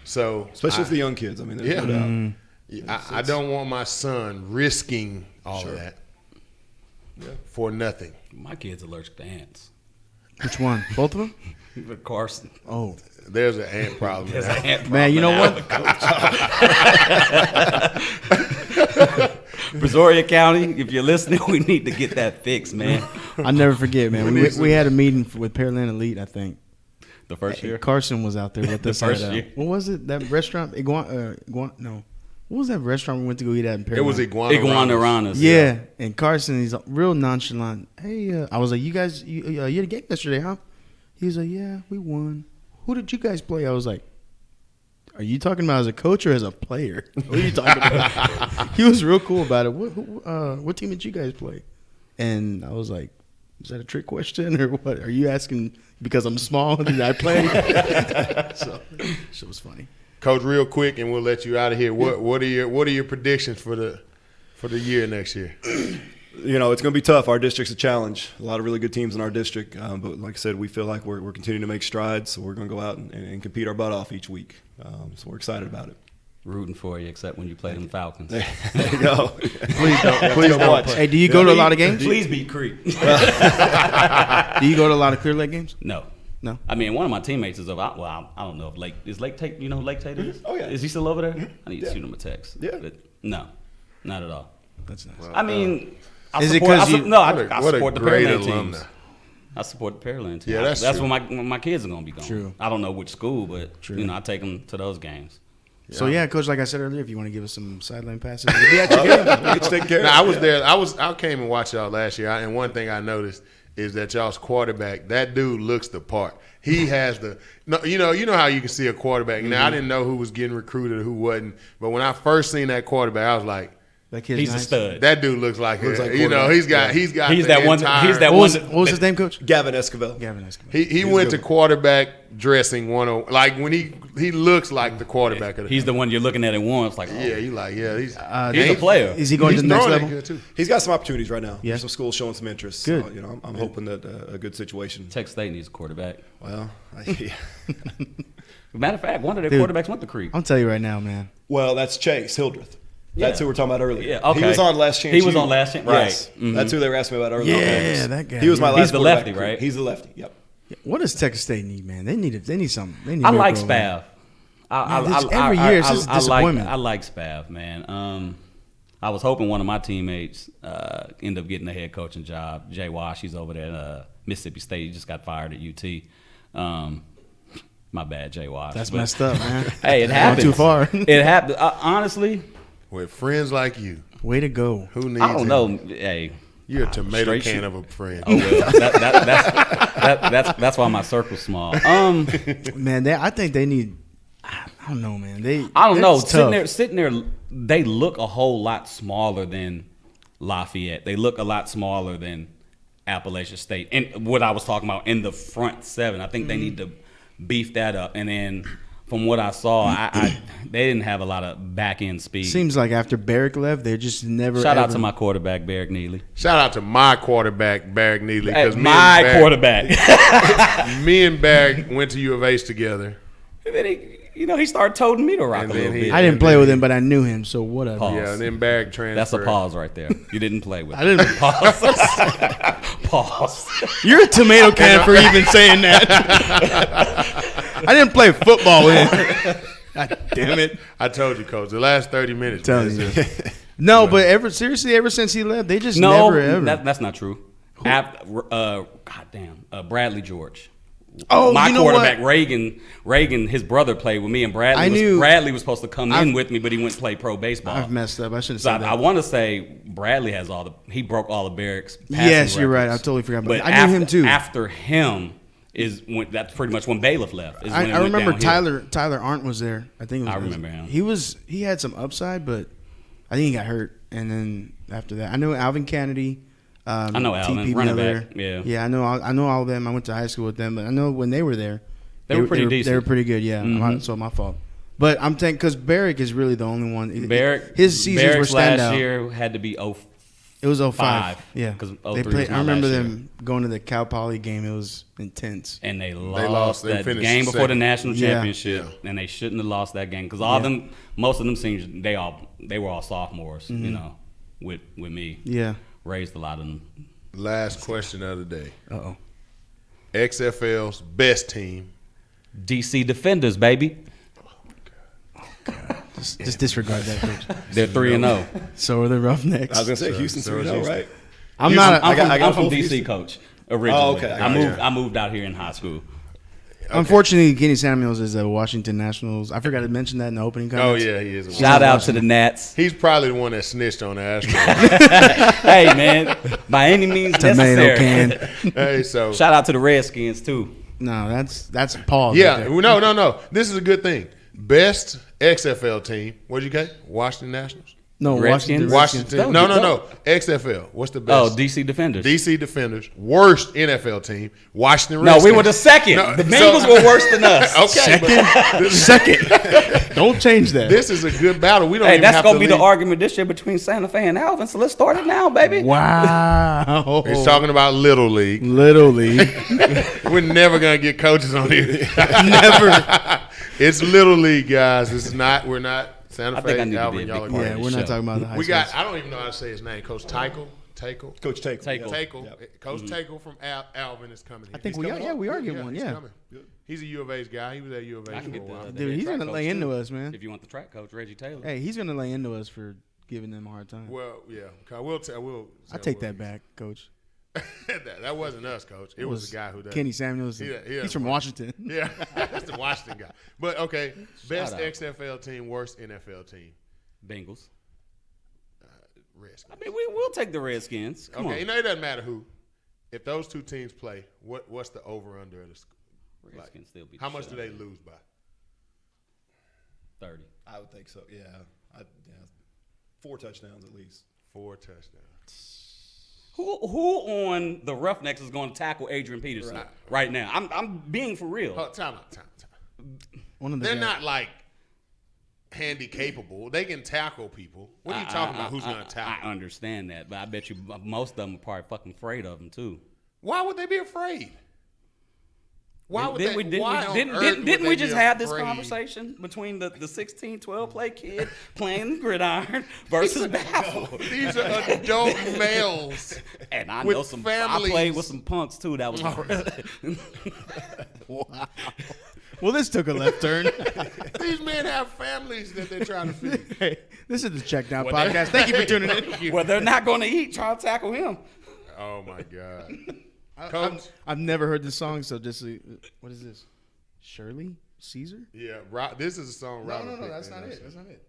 So especially for the young kids. I mean, there's no doubt. I don't want my son risking all of that for nothing. My kid's allergic to ants. Which one? Both of them? Carson. Oh. There's an ant problem. There's an ant problem. Man, you know what? Brazoria County, if you're listening, we need to get that fixed, man. I'll never forget, man. We had a meeting with Pearland Elite, I think. The first year? Carson was out there with us. first year. What was it? That restaurant? No. What was that restaurant we went to go eat at in Pearland? It was Iguanaranas. Yeah. And Carson, he's real nonchalant. Hey, I was like, you guys, you had a game yesterday, huh? He was like, yeah, we won. Who did you guys play? I was like, are you talking about as a coach or as a player? What are you talking about? He was real cool about it. What team did you guys play? And I was like, is that a trick question or what? Are you asking because I'm small? Did I play? So it was funny. Coach, real quick, and we'll let you out of here. What are your predictions for the year next year? You know, it's going to be tough. Our district's a challenge. A lot of really good teams in our district. But like I said, we feel like we're continuing to make strides. So we're going to go out and compete our butt off each week. So we're excited about it. Rooting for you, except when you play them Falcons. There you go. Please don't. Hey, do you go to a lot of games? Please beat Creek. Do you go to a lot of Clear Lake games? No. No. I mean, one of my teammates is I don't know if Lake Tate, you know who Lake Tate is? Oh, yeah. Is he still over there? I need to shoot him a text. Yeah. But no, not at all. That's nice. I mean, I is it support, 'cause I, you- no, I, what a- I what a support the great Pearland alumni. teams. I support the Pearland teams. Yeah, that's where true. my kids are going to be going. True. I don't know which school, but True. you know, I take them to those games. So yeah, Coach, like I said earlier, if you want to give us some sideline passes, we'll be at your game. It's taken care of. Now, I was there. I came and watched y'all last year, and one thing I noticed is that y'all's quarterback, that dude looks the part. He has you know how you can see a quarterback. Now, I didn't know who was getting recruited or who wasn't, but when I first seen that quarterback, I was like, That kid's He's nice. a stud. that dude looks like Looks like he's got He's the that one. entire- He's that What was, one. what was his name, Coach? Gavin Escobar. Gavin Escobar. He went to quarterback dressing 101. Like when he looks like the quarterback of the He's the one you're looking at at once. Like, oh, he's he's a player. Is he going to the next throwing it level? good too. He's got some opportunities right now. Yeah. There's some schools showing some interest. Good. So, I'm hoping that a good situation. Texas State needs a quarterback. Well, Matter of fact, one of their Dude. quarterbacks went to Creek. I'll tell you right now, man. well, that's Chase Hildreth. That's who we're talking about earlier. Yeah, okay. He was on Last Chance. He was on Last Chance, Yes. right. Mhm. That's who they were asking me about earlier. Yeah, that guy. He was my Yeah. last He's the quarterback lefty, recruit. right? He's the lefty. Yep. What does Texas State need, man? They need something. They need I like miracle, man. Spav. Every year it's just a disappointment. I like Spav, man. I was hoping one of my teammates end up getting a head coaching job. Jay Wash, he's over there at Mississippi State. He just got fired at UT. My bad, Jay Wash. That's But, messed up, man. Hey, it Gone happens. too far. It happened. Honestly, With friends like you, Way to go. who needs I don't him? know. Hey, You're a tomato Straight can shoot. of a friend. oh well. That's why my circle's small. Man, I think they need. I don't know, man. I don't know. it's tough. Sitting there, they look a whole lot smaller than Lafayette. They look a lot smaller than Appalachian State. And what I was talking about in the front seven, I think they need to beef that up. And then from what I saw, they didn't have a lot of back end speed. Seems like after Barrick left, they just never. Shout out ever- to my quarterback, Barrick Neely. Shout out to my quarterback, Barrick Neely. Hey, 'cause my quarterback. Me and Barrick went to U of H together. And then he started toting me to rock And a then little he- bit. I didn't play with him, but I knew him, so whatever. Pause. Yeah, and then Barrick transferred. That's a pause right there. You didn't play with I didn't. Pause. You're a tomato can for even saying that. I didn't play football with him. God damn it. I told you, Coach. The last 30 minutes. Telling man, you. No, but ever since he left, they just No, never ever. that's not true. Bradley George. Oh, my you know quarterback what? Reagan, his brother played with me, and Bradley was supposed to come in with me, but he went to play pro baseball. I've messed up. I should have So said that. I want to say Bradley has he broke all the Barracks. passing Yes, you're right. I records. totally forgot about But that. I knew him too. After him that's pretty much when Baylor left. Is when it I went remember downhill. Tyler Arndt was there. I think it was, I remember him. He had some upside, but I think he got hurt. And then after that, I know Alvin Kennedy. I know Alvin, TP running Miller. back, yeah. Yeah, I know all of them. I went to high school with them, but I know when they were there, They were pretty decent. They were pretty good. Yeah, Mhm. so my fault. But I'm thinking because Barrick is really the only one. His seasons were last standout. year had to be It was 05. Yeah, 'cause they 03 was played. my I remember last year. them going to the Cal Poly game. It was intense. And they lost. lost They that finished game before the second. national Yeah. championship, and they shouldn't have lost that game because most of them seniors, they were all sophomores, you know, with me. Yeah. Raised a lot of them. Last question of the day. Uh-oh. XFL's best team. DC Defenders, baby. Just disregard that, coach. They're 3-0. So are the Roughnecks. I was gonna say Houston 3-0, right? I'm not. I got I'm from both DC Houston. coach originally. Oh, okay. I moved out here in high school. Unfortunately, Kenny Samuels is a Washington Nationals. I forgot to mention that in the opening Oh, comments. yeah, he is. Shout out to the Nats. He's probably the one that snitched on the Astros. Hey man, by any means Tomato necessary. can. Hey, so. Shout out to the Redskins too. No, that's pause. Yeah, right there. no. This is a good thing. Best XFL team. What'd you get? Washington Nationals? No, Redskins? Washington. Washington. No. XFL. What's the Oh, best? DC Defenders. DC Defenders. Worst NFL team. Washington No, Redskins. we were the second. No, the Bengals were worse than us. Okay. Second. Don't change that. This is a good battle. We don't Hey, even that's have gonna to be leave. the argument this year between Santa Fe and Alvin. So let's start it now, baby. Wow. He's talking about Little League. Little League. We're never going to get coaches on here. Never. It's Little League, guys. This is not, we're not Santa I Fe, think I need to Alvin, be a y'all big are part Yeah, of we're the not show. talking about the high We schools. got, I don't even know how to say his name. Coach Tickle. Coach Take. Tickle. Yep. Coach Tickle from Alvin is coming here. I think He's we coming are. Yeah, up. we are getting one. he's Yeah. coming. He's a U of H guy. He was at U of I H can for a get while. the Dude, he's track gonna coach, lay into too. us, man. If you want the track coach, Reggie Taylor. Hey, he's gonna lay into us for giving them a hard time. Well, yeah. I take that back, Coach. that wasn't us, Coach. It was the guy who does. Kenny Samuels. He's from Washington. Yeah, that's the Washington guy. But okay, best out. XFL team, worst NFL team. Bengals. Redskins. I mean, we'll take the Redskins. Come Okay, on. you know it doesn't matter who. If those two teams play, what's the over under of the score? Redskins still beat How the much shit do out they of them. lose by? 30. I would think so. Yeah. 4 touchdowns at least. 4 touchdowns. Who on the Roughnecks is going to tackle Adrian Peterson right now? I'm being for real. Oh, time out. One of the They're guys. not like handy capable. They can tackle people. What are you talking about? Who's going to tackle? I understand that, but I bet you most of them are probably fucking afraid of him too. Why would they be afraid? Why would Didn't we, they, didn't why we, on didn't, earth didn't, would didn't they we be just have this afraid? conversation between the 16, 12 play kid playing gridiron versus baffle? These are adult males. And I with know some. families. I played with some punks too. That was Wow. Well, this took a left turn. These men have families that they're trying to feed. Hey, this is the Check Down Podcast. Thank you for tuning in. well, they're not going to eat. Try to tackle him. Oh my God. Coach? I've never heard this song, so just what is this? Shirley Caesar? Yeah, this is a song. No, Robert picked. that's not it. That's not it.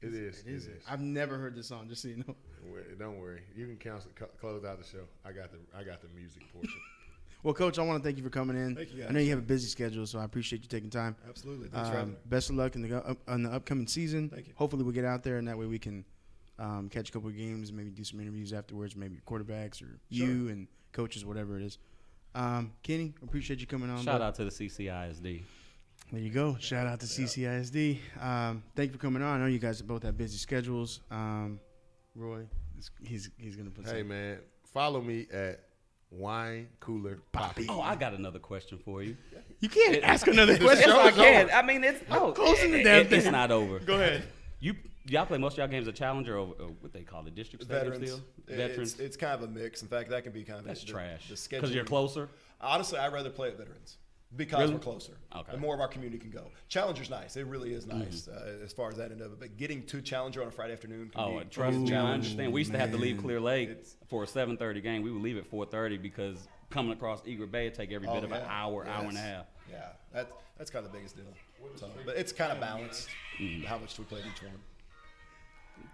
It is. It is. I've never heard this song. Just so you know. Don't worry. You can close out the show. I got the music portion. Well, Coach, I want to thank you for coming in. Thank you, guys. I know you have a busy schedule, so I appreciate you taking time. Absolutely. Thanks for having me. Best of luck in the upcoming season. Thank you. Hopefully, we'll get out there, and that way we can catch a couple of games, maybe do some interviews afterwards, maybe quarterbacks or you and coaches, whatever it is. Kenny, appreciate you coming on. Shout out to the CCISD. There you go. Shout out to CCISD. Thank you for coming on. I know you guys both have busy schedules. Roy, he's gonna put. Hey man, follow me at Wine Cooler Poppy. Oh, I got another question for you. You can't ask another The question. show Yes, I is can. over. I mean, it's closing the damn It's thing. not over. Go ahead. Y'all play most of y'all games at Challenger or what they call it, district stadium Veterans. still? Veterans. It's kind of a mix. In fact, that can be kind of That's trash. The Because you're scheduling- closer. Honestly, I'd rather play at Veterans because Really? we're closer. Okay. And more of our community can go. Challenger's nice. It really is nice as far as that end of it. But getting to Challenger on a Friday afternoon can Oh, be trust me, I challenge. understand. We used to have to leave Clear Lake It's- for a 7:30 game. We would leave at 4:30 because coming across Egret Bay would take every bit of an hour and a half. Yeah, that's kind of the biggest deal. So, but it's kind of balanced. How much do we play each one?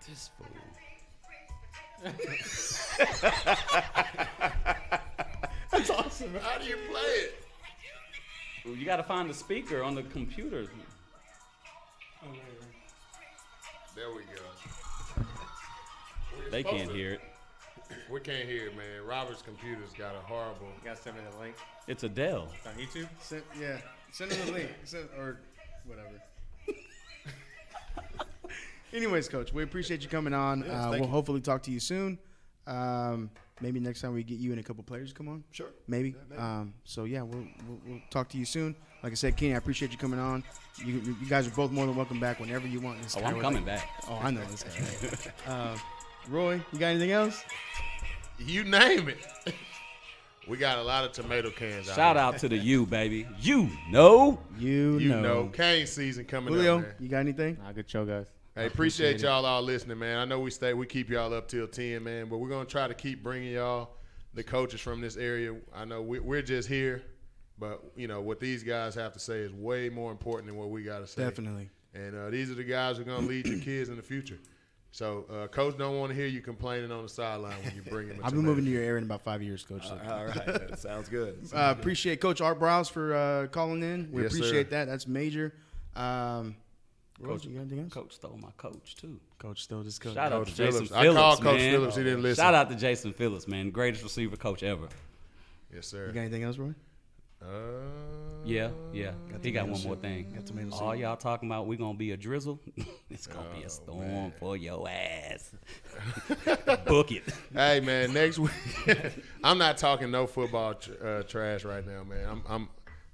This fool. That's awesome. How do you play it? Well, you got to find the speaker on the computer. There we go. They can't hear it. We can't hear it, man. Robert's computer's got a horrible. You guys send me the link. It's Adele. It's on YouTube. Send him the link. Or whatever. Anyways, Coach, we appreciate you coming on. Yes, thank We'll you. hopefully talk to you soon. Maybe next time we get you and a couple players to come on. Sure. Maybe. Yeah, maybe. So yeah, we'll talk to you soon. Like I said, Kenny, I appreciate you coming on. You guys are both more than welcome back whenever you want. This Oh, guy I'm with coming like- back. Oh, I know this guy. Roy, you got anything else? You name it. We got a lot of tomato cans out Shout here. out to the U, baby. You know. You know, cane season coming Julio, up, man. you got anything? Nah, good show, guys. Hey, appreciate y'all all listening, man. I know we keep y'all up till 10, man, but we're going to try to keep bringing y'all the coaches from this area. I know we're just here, but, you know, what these guys have to say is way more important than what we got to say. Definitely. And these are the guys who are going to lead your kids in the future. So, Coach don't want to hear you complaining on the sideline when you bring him. I've been moving to your area in about 5 years, Coach. So. All right. That sounds good. Appreciate Coach Art Briles for calling in. We Yes, appreciate sir. that. That's major. Coach, you got anything else? Coach stole my coach, too. Coach still just coach. Shout out Coach to Jason Phillips. Phillips, I called Coach man. Phillips. He didn't listen. Shout out to Jason Phillips, man. Greatest receiver coach ever. Yes, sir. You got anything else, Roy? Yeah. He got one more thing. Got tomato All soup. y'all talking about we gonna be a drizzle. It's gonna be a storm for your ass. Book it. Hey, man, next week, I'm not talking no football trash right now, man.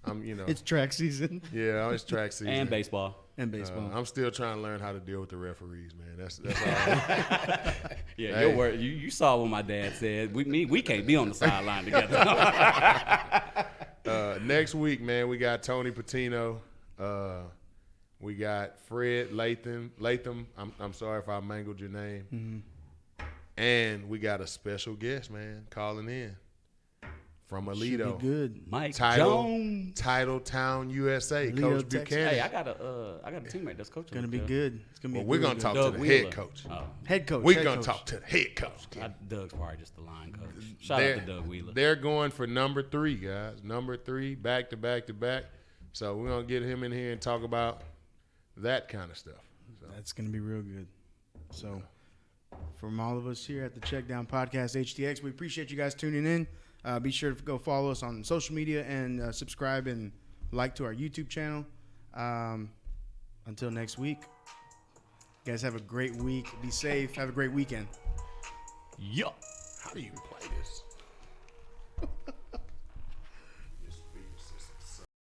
I'm, you know, It's track season yeah, it's track season. And baseball. and baseball. I'm still trying to learn how to deal with the referees, man. That's all. Yeah, Hey. your word. You saw what my dad said. We can't be on the sideline together. Next week, man, we got Tony Patino. We got Fred Latham. I'm sorry if I mangled your name. And we got a special guest, man, calling in from Should Alito. be good. Mike Title Jones. Town, USA, Alito, Coach Texas. Buchanan. Hey, I got a teammate that's coaching. Gonna be up there. good. It's gonna be. Well, we're really gonna good. talk Doug to the Wheeler. head coach. Oh, Head coach. We're head gonna coach. talk to the head coach. Doug's probably just the line coach. Shout out to Doug Wheeler. They're going for number 3, guys. Number 3, back to back to back. So we're gonna get him in here and talk about that kind of stuff. So, That's gonna be real good. So, from all of us here at the Check Down Podcast HTX, we appreciate you guys tuning in. Be sure to go follow us on social media and subscribe and like to our YouTube channel. Until next week, you guys have a great week. Be safe. Have a great weekend. Yup. how do you play this?